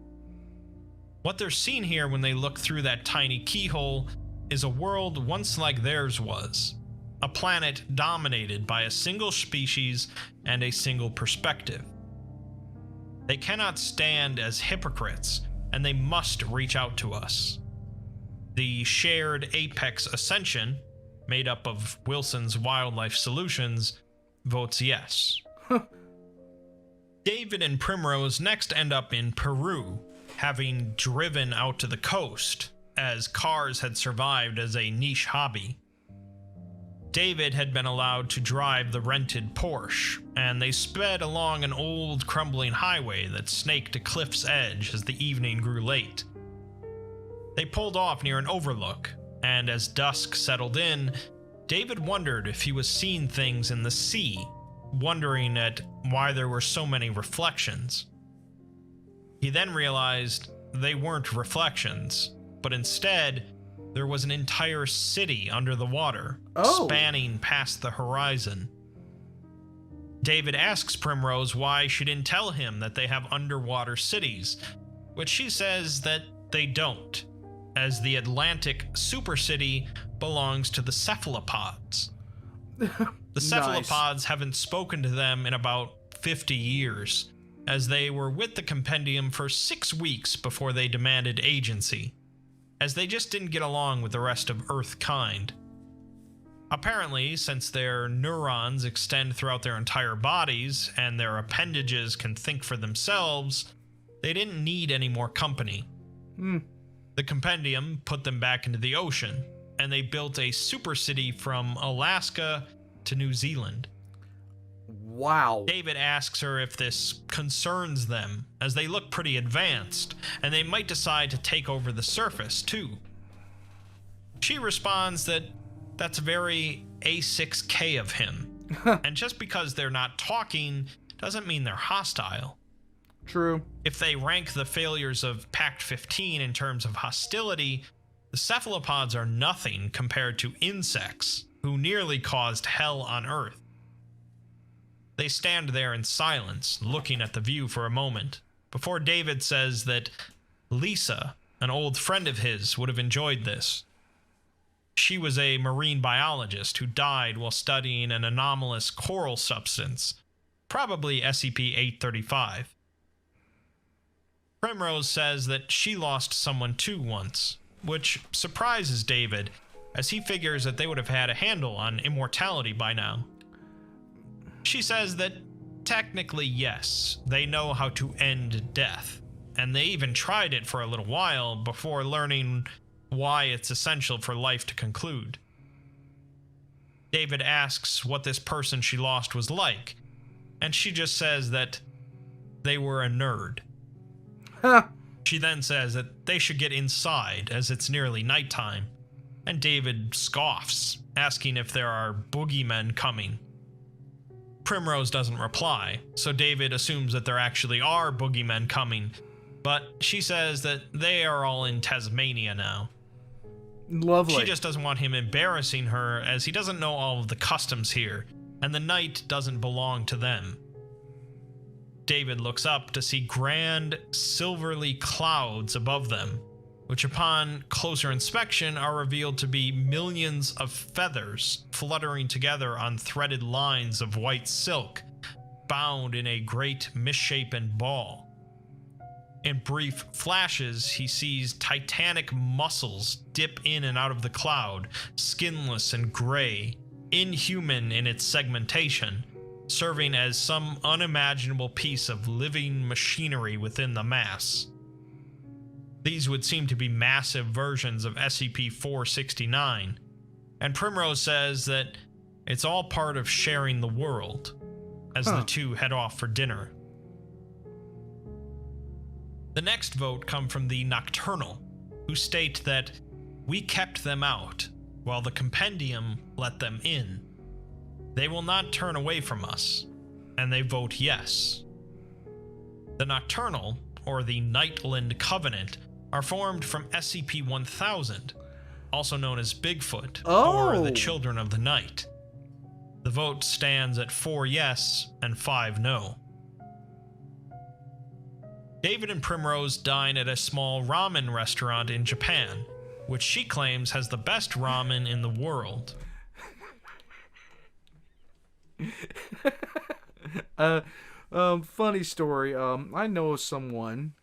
What they're seeing here when they look through that tiny keyhole is a world once like theirs was, a planet dominated by a single species and a single perspective. They cannot stand as hypocrites, and they must reach out to us. The shared Apex Ascension, made up of Wilson's Wildlife Solutions, votes yes. David and Primrose next end up in Peru, having driven out to the coast, as cars had survived as a niche hobby. David had been allowed to drive the rented Porsche, and they sped along an old, crumbling highway that snaked a cliff's edge as the evening grew late. They pulled off near an overlook, and as dusk settled in, David wondered if he was seeing things in the sea, wondering at why there were so many reflections. He then realized they weren't reflections, but instead, there was an entire city under the water, spanning past the horizon. David asks Primrose why she didn't tell him that they have underwater cities, which she says that they don't, as the Atlantic supercity belongs to the cephalopods. The cephalopods haven't spoken to them in about 50 years, as they were with the Compendium for 6 weeks before they demanded agency, as they just didn't get along with the rest of Earth kind. Apparently, since their neurons extend throughout their entire bodies and their appendages can think for themselves, they didn't need any more company. The Compendium put them back into the ocean, and they built a super city from Alaska to New Zealand. Wow. David asks her if this concerns them, as they look pretty advanced, and they might decide to take over the surface, too. She responds that that's very A6K of him. And just because they're not talking doesn't mean they're hostile. True. If they rank the failures of Pact 15 in terms of hostility, the cephalopods are nothing compared to insects, who nearly caused hell on Earth. They stand there in silence, looking at the view for a moment, before David says that Lisa, an old friend of his, would have enjoyed this. She was a marine biologist who died while studying an anomalous coral substance, probably SCP-835. Primrose says that she lost someone too once, which surprises David, as he figures that they would have had a handle on immortality by now. She says that technically yes, they know how to end death, and they even tried it for a little while before learning why it's essential for life to conclude. David asks what this person she lost was like, and she just says that they were a nerd. Huh. She then says that they should get inside as it's nearly nighttime, and David scoffs, asking if there are boogeymen coming. Primrose doesn't reply, so David assumes that there actually are boogeymen coming, but she says that they are all in Tasmania now. Lovely. She just doesn't want him embarrassing her, as he doesn't know all of the customs here, and the night doesn't belong to them. David looks up to see grand, silverly clouds above them, which upon closer inspection are revealed to be millions of feathers fluttering together on threaded lines of white silk, bound in a great misshapen ball. In brief flashes, he sees titanic muscles dip in and out of the cloud, skinless and gray, inhuman in its segmentation, serving as some unimaginable piece of living machinery within the mass. These would seem to be massive versions of SCP-469, and Primrose says that it's all part of sharing the world, as the two head off for dinner. The next vote come from the Nocturnal, who state that we kept them out, while the Compendium let them in. They will not turn away from us, and they vote yes. The Nocturnal, or the Nightland Covenant, are formed from SCP-1000, also known as Bigfoot, or the Children of the Night. The vote stands at 4 yes and 5 no. David and Primrose dine at a small ramen restaurant in Japan, which she claims has the best ramen in the world. Funny story. I know someone,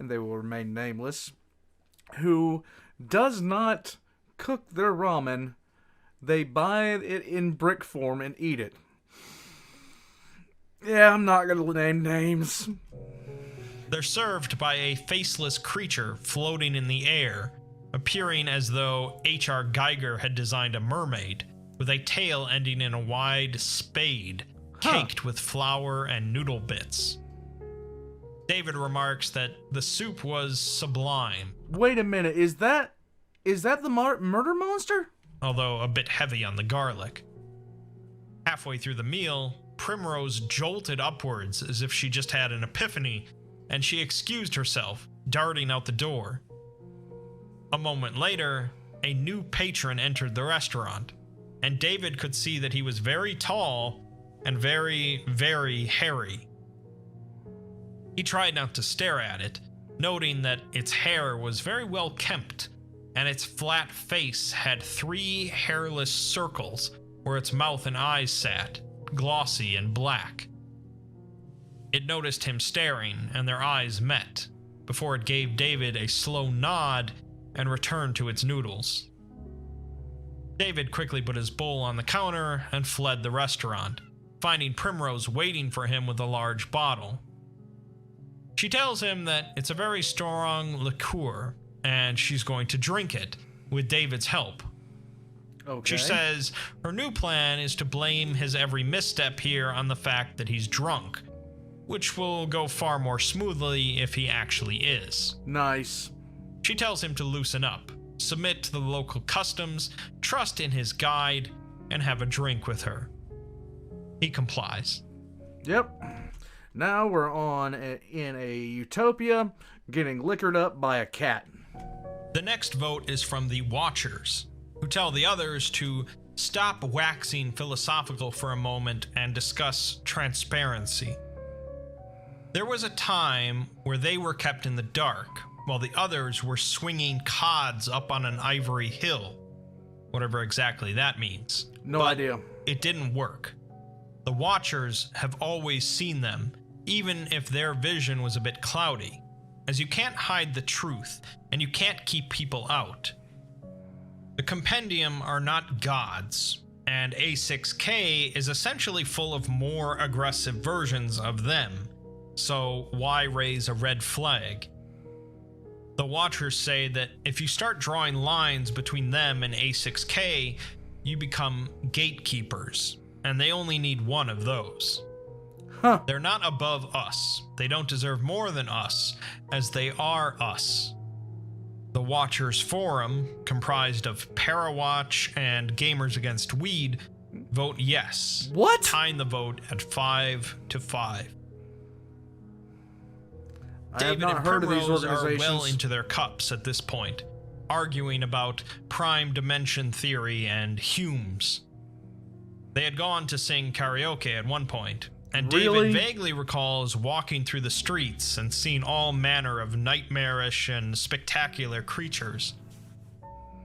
and they will remain nameless, who does not cook their ramen. They buy it in brick form and eat it. Yeah, I'm not gonna name names. They're served by a faceless creature floating in the air, appearing as though H.R. Geiger had designed a mermaid, with a tail ending in a wide spade, caked with flour and noodle bits. David remarks that the soup was sublime. Wait a minute, is that the murder monster? Although a bit heavy on the garlic. Halfway through the meal, Primrose jolted upwards as if she just had an epiphany, and she excused herself, darting out the door. A moment later, a new patron entered the restaurant, and David could see that he was very tall and very, very hairy. He tried not to stare at it, noting that its hair was very well kempt, and its flat face had 3 hairless circles where its mouth and eyes sat, glossy and black. It noticed him staring, and their eyes met, before it gave David a slow nod and returned to its noodles. David quickly put his bowl on the counter and fled the restaurant, finding Primrose waiting for him with a large bottle. She tells him that it's a very strong liqueur, and she's going to drink it, with David's help. Okay. She says her new plan is to blame his every misstep here on the fact that he's drunk, which will go far more smoothly if he actually is. Nice. She tells him to loosen up, submit to the local customs, trust in his guide, and have a drink with her. He complies. Yep. Now we're in a utopia, getting liquored up by a cat. The next vote is from the Watchers, who tell the others to stop waxing philosophical for a moment and discuss transparency. There was a time where they were kept in the dark, while the others were swinging cods up on an ivory hill. Whatever exactly that means. No idea. It didn't work. The Watchers have always seen them, even if their vision was a bit cloudy, as you can't hide the truth, and you can't keep people out. The Compendium are not gods, and A6K is essentially full of more aggressive versions of them, so why raise a red flag? The Watchers say that if you start drawing lines between them and A6K, you become gatekeepers, and they only need one of those. Huh. They're not above us. They don't deserve more than us, as they are us. The Watchers Forum, comprised of Parawatch and Gamers Against Weed, vote yes. What? Tying the vote at 5-5. I have David not and heard of these Primrose are organizations. well into their cups at this point, arguing about prime dimension theory and Humes. They had gone to sing karaoke at one point, and Really? David vaguely recalls walking through the streets and seeing all manner of nightmarish and spectacular creatures.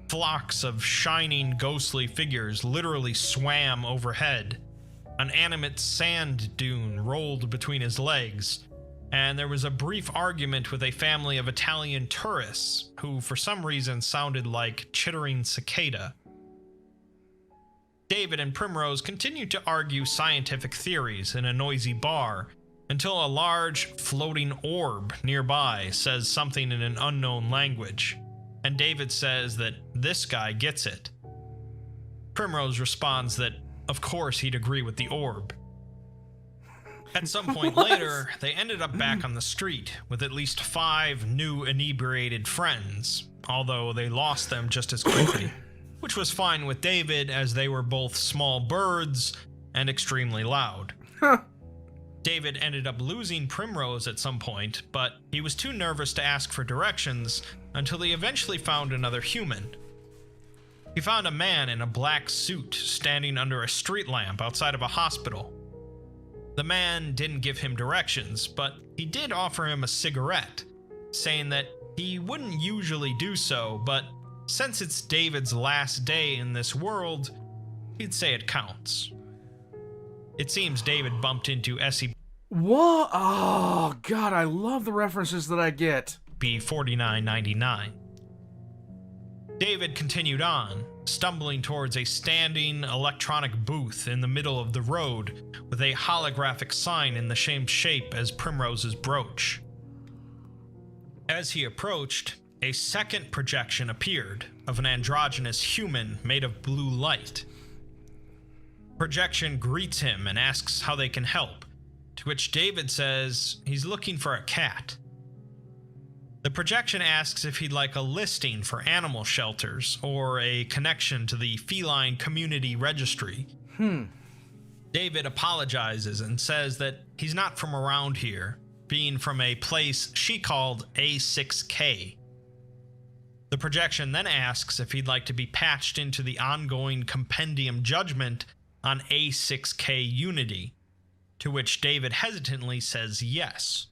Flocks of shining, ghostly figures literally swam overhead. An animate sand dune rolled between his legs, and there was a brief argument with a family of Italian tourists who for some reason sounded like chittering cicada. David and Primrose continued to argue scientific theories in a noisy bar until a large floating orb nearby says something in an unknown language, and David says that this guy gets it. Primrose responds that of course he'd agree with the orb. At some point later, they ended up back on the street with at least 5 new inebriated friends, although they lost them just as quickly, which was fine with David as they were both small birds and extremely loud. Huh. David ended up losing Primrose at some point, but he was too nervous to ask for directions until he eventually found another human. He found a man in a black suit standing under a street lamp outside of a hospital. The man didn't give him directions, but he did offer him a cigarette, saying that he wouldn't usually do so, but since it's David's last day in this world, he'd say it counts. It seems David bumped into SCP-4999. What? Oh, God, I love the references that I get. David continued on, stumbling towards a standing electronic booth in the middle of the road with a holographic sign in the same shape as Primrose's brooch. As he approached, a second projection appeared of an androgynous human made of blue light. Projection greets him and asks how they can help, to which David says he's looking for a cat. The projection asks if he'd like a listing for animal shelters or a connection to the feline community registry. David apologizes and says that he's not from around here, being from a place she called A6K. The projection then asks if he'd like to be patched into the ongoing compendium judgment on A6K Unity, to which David hesitantly says yes,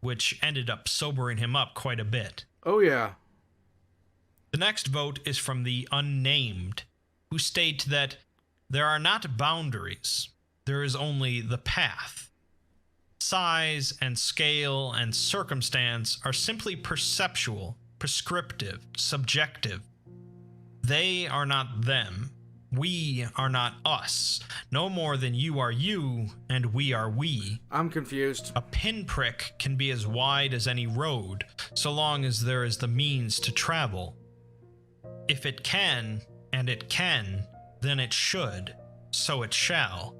which ended up sobering him up quite a bit. Oh, yeah. The next vote is from the Unnamed, who state that there are not boundaries, there is only the path. Size and scale and circumstance are simply perceptual, prescriptive, subjective. They are not them. We are not us, no more than you are you and we are we. I'm confused. A pinprick can be as wide as any road, so long as there is the means to travel. If it can, and it can, then it should, so it shall.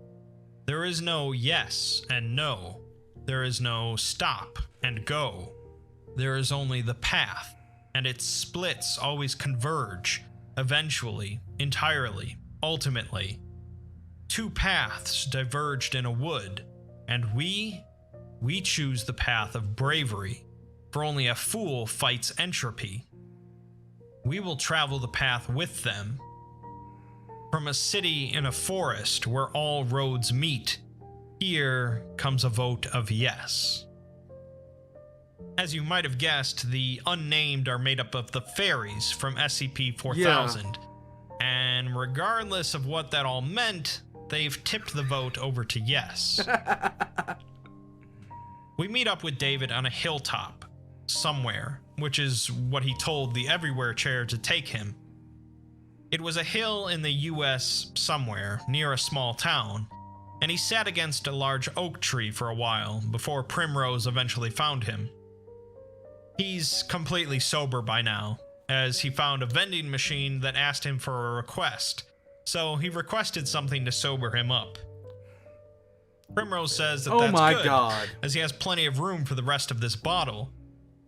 There is no yes and no. There is no stop and go. There is only the path, and its splits always converge, eventually, entirely, ultimately. Two paths diverged in a wood, and we choose the path of bravery, for only a fool fights entropy. We will travel the path with them. From a city in a forest where all roads meet, here comes a vote of yes. As you might have guessed, the unnamed are made up of the fairies from SCP-4000. And regardless of what that all meant, they've tipped the vote over to yes. We meet up with David on a hilltop, somewhere, which is what he told the Everywhere Chair to take him. It was a hill in the US somewhere, near a small town, and he sat against a large oak tree for a while before Primrose eventually found him. He's completely sober by now, as he found a vending machine that asked him for a request, so he requested something to sober him up. Primrose says that that's good, God. as he has plenty of room for the rest of this bottle,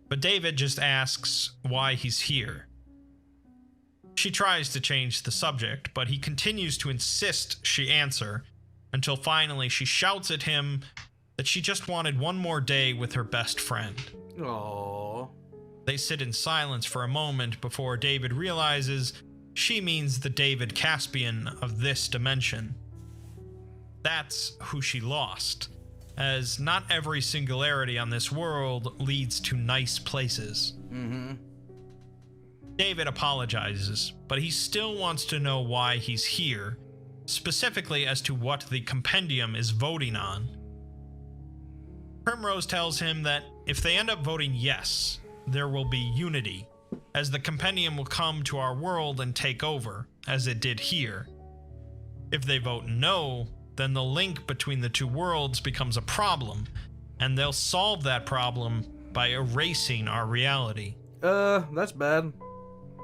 but David just asks why he's here. She tries to change the subject, but he continues to insist she answer, until finally she shouts at him that she just wanted one more day with her best friend. Aww. They sit in silence for a moment before David realizes she means the David Caspian of this dimension. That's who she lost, as not every singularity on this world leads to nice places. David apologizes, but he still wants to know why he's here, specifically as to what the compendium is voting on. Primrose tells him that if they end up voting yes, there will be unity, as the compendium will come to our world and take over, as it did here. If they vote no, then the link between the two worlds becomes a problem, and they'll solve that problem by erasing our reality. That's bad.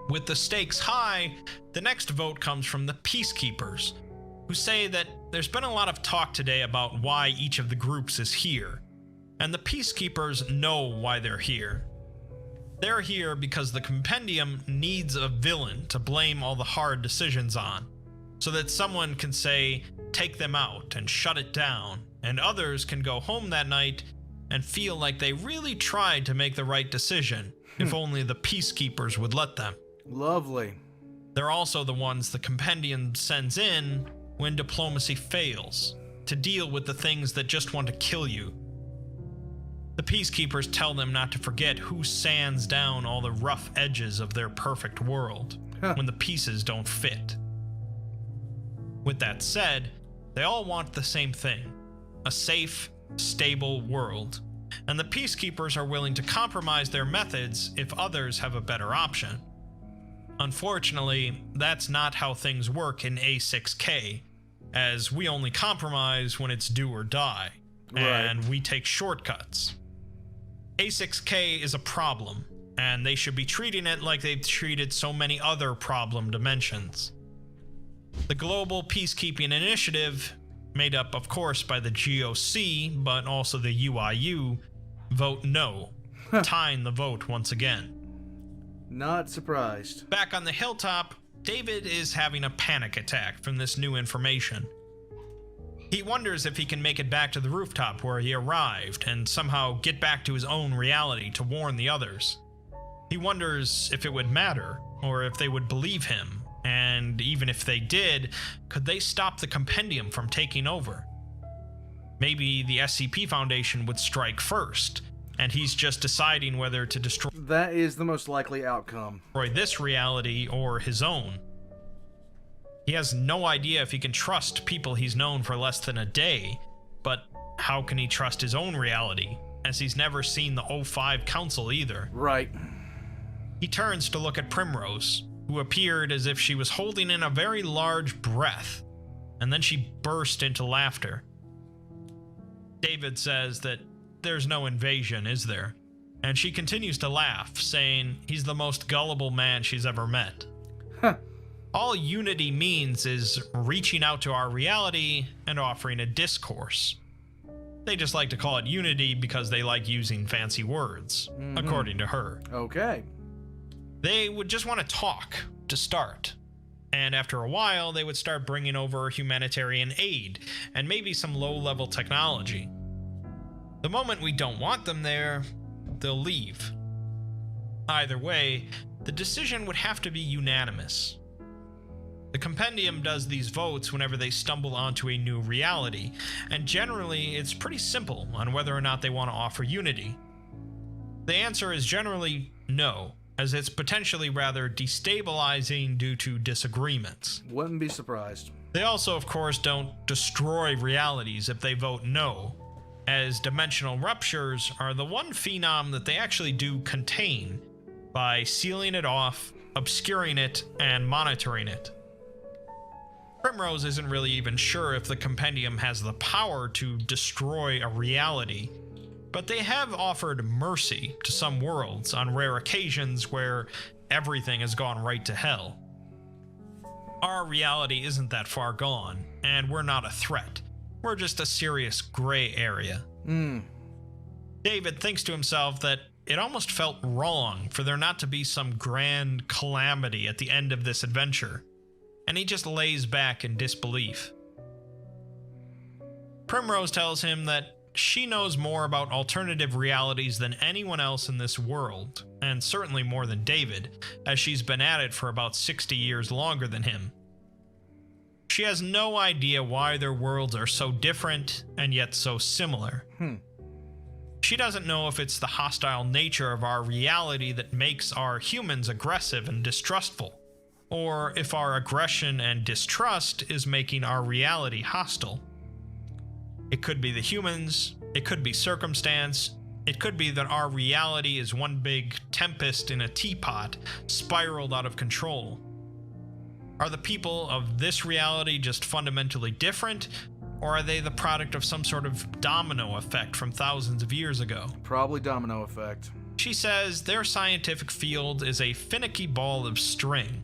With the stakes high, the next vote comes from the Peacekeepers, who say that there's been a lot of talk today about why each of the groups is here, and the Peacekeepers know why they're here. They're here because the compendium needs a villain to blame all the hard decisions on, so that someone can say, take them out and shut it down, and others can go home that night and feel like they really tried to make the right decision, if only the Peacekeepers would let them. Lovely. They're also the ones the compendium sends in when diplomacy fails, to deal with the things that just want to kill you. The Peacekeepers tell them not to forget who sands down all the rough edges of their perfect world when the pieces don't fit. With that said, they all want the same thing, a safe, stable world, and the Peacekeepers are willing to compromise their methods if others have a better option. Unfortunately, that's not how things work in A6K, as we only compromise when it's do or die, and we take shortcuts. A6K is a problem, and they should be treating it like they've treated so many other problem dimensions. The Global Peacekeeping Initiative, made up of course by the GOC, but also the UIU, vote no, tying the vote once again. Not surprised. Back on the hilltop, David is having a panic attack from this new information. He wonders if he can make it back to the rooftop where he arrived and somehow get back to his own reality to warn the others. He wonders if it would matter, or if they would believe him, and even if they did, could they stop the compendium from taking over? Maybe the SCP Foundation would strike first, and he's just deciding whether to destroy That is the most likely outcome. this reality or his own. He has no idea if he can trust people he's known for less than a day, but how can he trust his own reality, as he's never seen the O5 Council either? Right. He turns to look at Primrose, who appeared as if she was holding in a very large breath, and then she burst into laughter. David says that there's no invasion, is there? And she continues to laugh, saying he's the most gullible man she's ever met. All unity means is reaching out to our reality and offering a discourse. They just like to call it unity because they like using fancy words, according to her. Okay. They would just want to talk to start. And after a while, they would start bringing over humanitarian aid and maybe some low-level technology. The moment we don't want them there, they'll leave. Either way, the decision would have to be unanimous. The Compendium does these votes whenever they stumble onto a new reality, and generally it's pretty simple on whether or not they want to offer unity. The answer is generally no, as it's potentially rather destabilizing due to disagreements. Wouldn't be surprised. They also, of course, don't destroy realities if they vote no, as dimensional ruptures are the one phenom that they actually do contain by sealing it off, obscuring it, and monitoring it. Primrose isn't really even sure if the Compendium has the power to destroy a reality, but they have offered mercy to some worlds on rare occasions where everything has gone right to hell. Our reality isn't that far gone, and we're not a threat. We're just a serious gray area. David thinks to himself that it almost felt wrong for there not to be some grand calamity at the end of this adventure, and he just lays back in disbelief. Primrose tells him that she knows more about alternative realities than anyone else in this world, and certainly more than David, as she's been at it for about 60 years longer than him. She has no idea why their worlds are so different and yet so similar. She doesn't know if it's the hostile nature of our reality that makes our humans aggressive and distrustful, or if our aggression and distrust is making our reality hostile. It could be the humans, it could be circumstance, it could be that our reality is one big tempest in a teapot, spiraled out of control. Are the people of this reality just fundamentally different, or are they the product of some sort of domino effect from thousands of years ago? Probably domino effect. She says their scientific field is a finicky ball of string,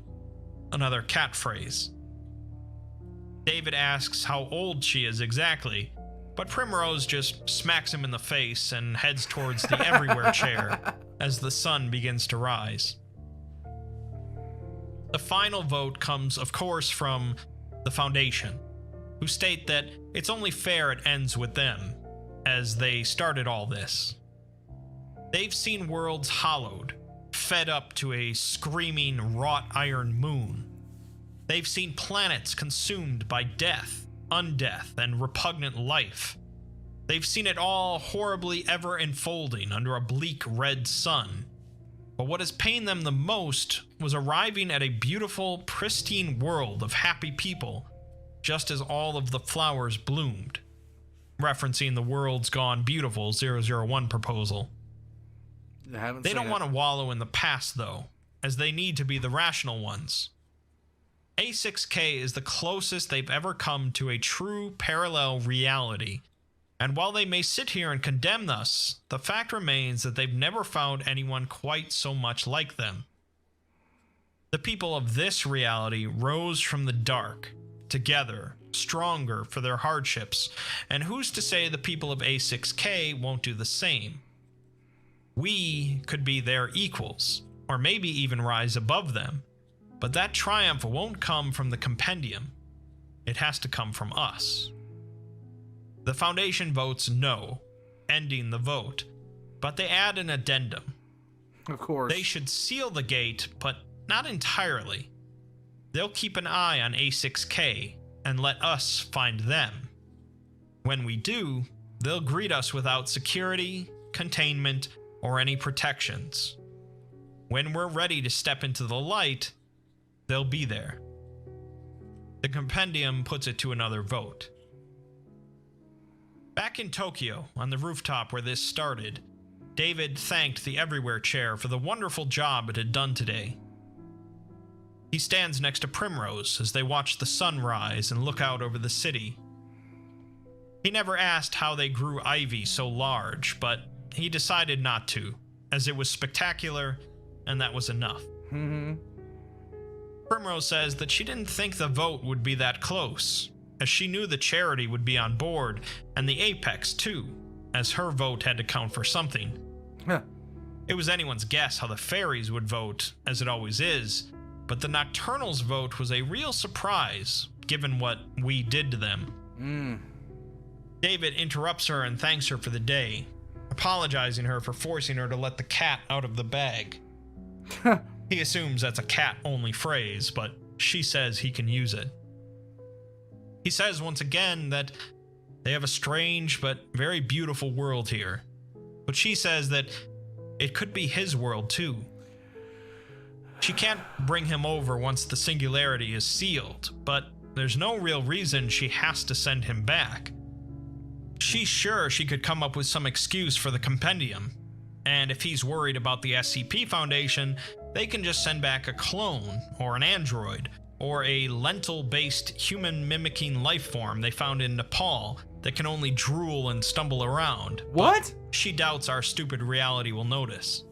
another cat phrase. David asks how old she is exactly, but Primrose just smacks him in the face and heads towards the everywhere chair as the sun begins to rise. The final vote comes, of course, from the Foundation, who state that it's only fair it ends with them, as they started all this. They've seen worlds hollowed, fed up to a screaming wrought iron moon. They've seen planets consumed by death, undeath, and repugnant life. They've seen it all horribly ever unfolding under a bleak red sun. But what has pained them the most was arriving at a beautiful, pristine world of happy people, just as all of the flowers bloomed, referencing the World's Gone Beautiful 001 proposal. They don't want to wallow in the past, though, as they need to be the rational ones. A6K is the closest they've ever come to a true parallel reality, and while they may sit here and condemn us, the fact remains that they've never found anyone quite so much like them. The people of this reality rose from the dark, together, stronger for their hardships, and who's to say the people of A6K won't do the same? We could be their equals, or maybe even rise above them, but that triumph won't come from the Compendium. It has to come from us. The Foundation votes no, ending the vote, but they add an addendum. Of course. They should seal the gate, but not entirely. They'll keep an eye on A6K and let us find them. When we do, they'll greet us without security, containment, or any protections. When we're ready to step into the light, they'll be there. The Compendium puts it to another vote. Back in Tokyo, on the rooftop where this started, David thanked the Everywhere Chair for the wonderful job it had done today. He stands next to Primrose as they watch the sun rise and look out over the city. He never asked how they grew ivy so large, but he decided not to, as it was spectacular, and that was enough. Primrose says that she didn't think the vote would be that close, as she knew the charity would be on board, and the Apex too, as her vote had to count for something. It was anyone's guess how the fairies would vote, as it always is, but the Nocturnals' vote was a real surprise, given what we did to them. David interrupts her and thanks her for the day, apologizing her for forcing her to let the cat out of the bag. He assumes that's a cat-only phrase, but she says he can use it. He says once again that they have a strange but very beautiful world here, but she says that it could be his world too. She can't bring him over once the singularity is sealed, but there's no real reason she has to send him back. She's sure she could come up with some excuse for the compendium, and if he's worried about the SCP Foundation, they can just send back a clone, or an android, or a lentil-based human-mimicking life form they found in Nepal that can only drool and stumble around. What? But she doubts our stupid reality will notice.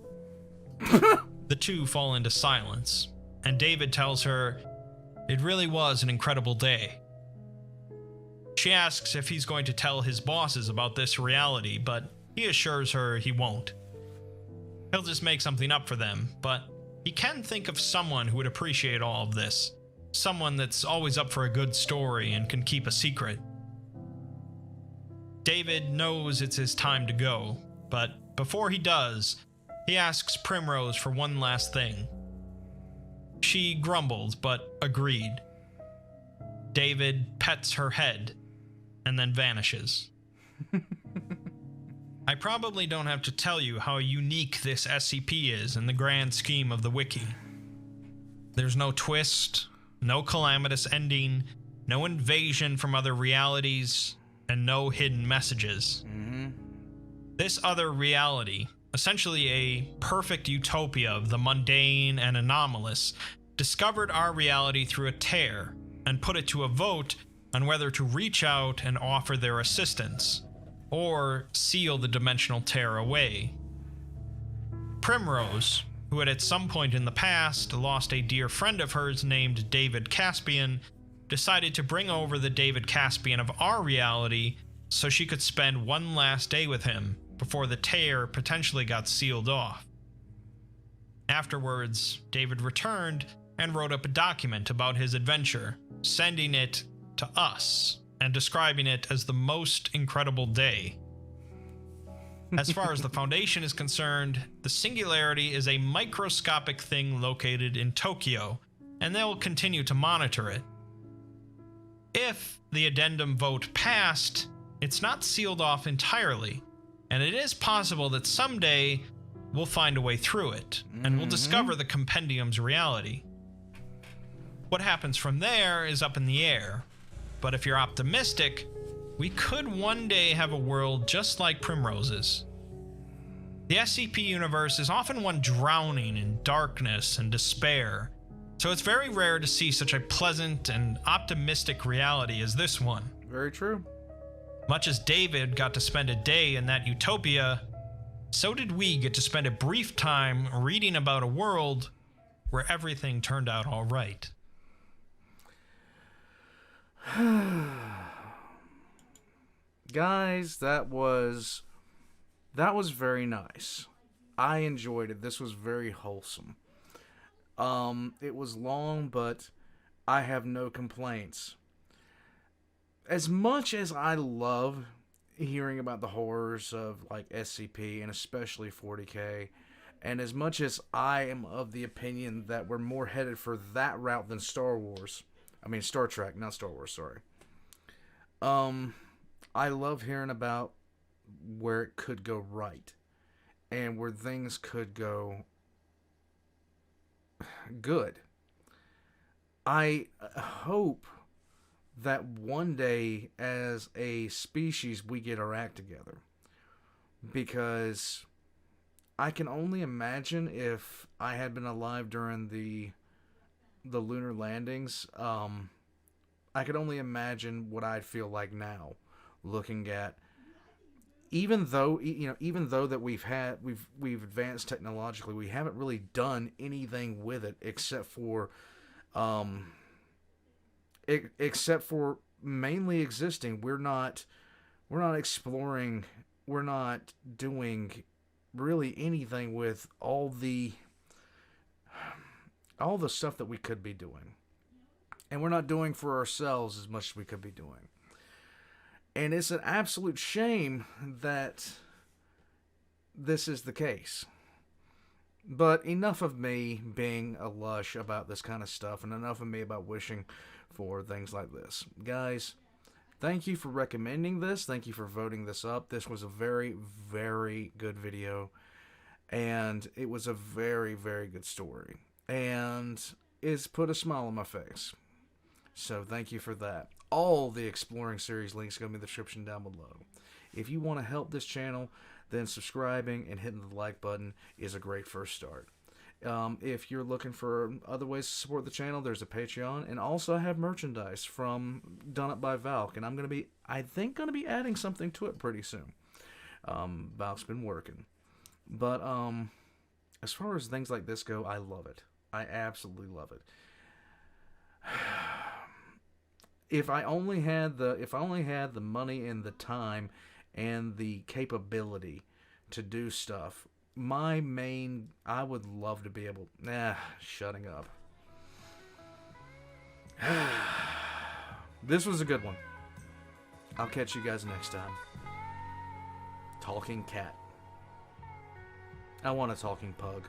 The two fall into silence, and David tells her it really was an incredible day. She asks if he's going to tell his bosses about this reality, but he assures her he won't. He'll just make something up for them, but he can think of someone who would appreciate all of this. Someone that's always up for a good story and can keep a secret. David knows it's his time to go, but before he does, he asks Primrose for one last thing. She grumbled, but agreed. David pets her head, and then vanishes. I probably don't have to tell you how unique this SCP is in the grand scheme of the wiki. There's no twist, no calamitous ending, no invasion from other realities, and no hidden messages. This other reality, essentially a perfect utopia of the mundane and anomalous, discovered our reality through a tear and put it to a vote on whether to reach out and offer their assistance, or seal the dimensional tear away. Primrose, who had at some point in the past lost a dear friend of hers named David Caspian, decided to bring over the David Caspian of our reality so she could spend one last day with him before the tear potentially got sealed off. Afterwards, David returned and wrote up a document about his adventure, sending it to us and describing it as the most incredible day. As far as the Foundation is concerned, the Singularity is a microscopic thing located in Tokyo, and they will continue to monitor it. If the addendum vote passed, it's not sealed off entirely, and it is possible that someday we'll find a way through it, and we'll discover the compendium's reality. What happens from there is up in the air, but if you're optimistic, we could one day have a world just like Primrose's. The SCP universe is often one drowning in darkness and despair, so it's very rare to see such a pleasant and optimistic reality as this one. Very true. Much as David got to spend a day in that utopia, so did we get to spend a brief time reading about a world where everything turned out all right. Guys, that was very nice. I enjoyed it. This was very wholesome. It was long, but I have no complaints. As much as I love hearing about the horrors of like SCP and especially 40K, and as much as I am of the opinion that we're more headed for that route than Star Trek, not Star Wars, sorry. I love hearing about where it could go right and where things could go good. I hope that one day as a species we get our act together, because I can only imagine if I had been alive during the lunar landings. I could only imagine what I'd feel like now, looking at, even though that we've advanced technologically, we haven't really done anything with it except for mainly existing. We're not exploring. We're not doing really anything with all the stuff that we could be doing. And we're not doing for ourselves as much as we could be doing. And it's an absolute shame that this is the case. But enough of me being a lush about this kind of stuff, and enough of me about wishing for things like this. Guys, thank you for recommending this. Thank you for voting this up. This was a very, very good video. And it was a very, very good story. And it's put a smile on my face. So thank you for that. All the Exploring series links are going to be in the description down below. If you want to help this channel, then subscribing and hitting the like button is a great first start. If you're looking for other ways to support the channel, there's a Patreon, and also I have merchandise from Done It by Valk, and I think going to be adding something to it pretty soon. Valk's been working, but as far as things like this go, I love it. I absolutely love it. If I only had the money and the time and the capability to do stuff, I would love to be able... shutting up. This was a good one. I'll catch you guys next time. Talking cat. I want a talking pug.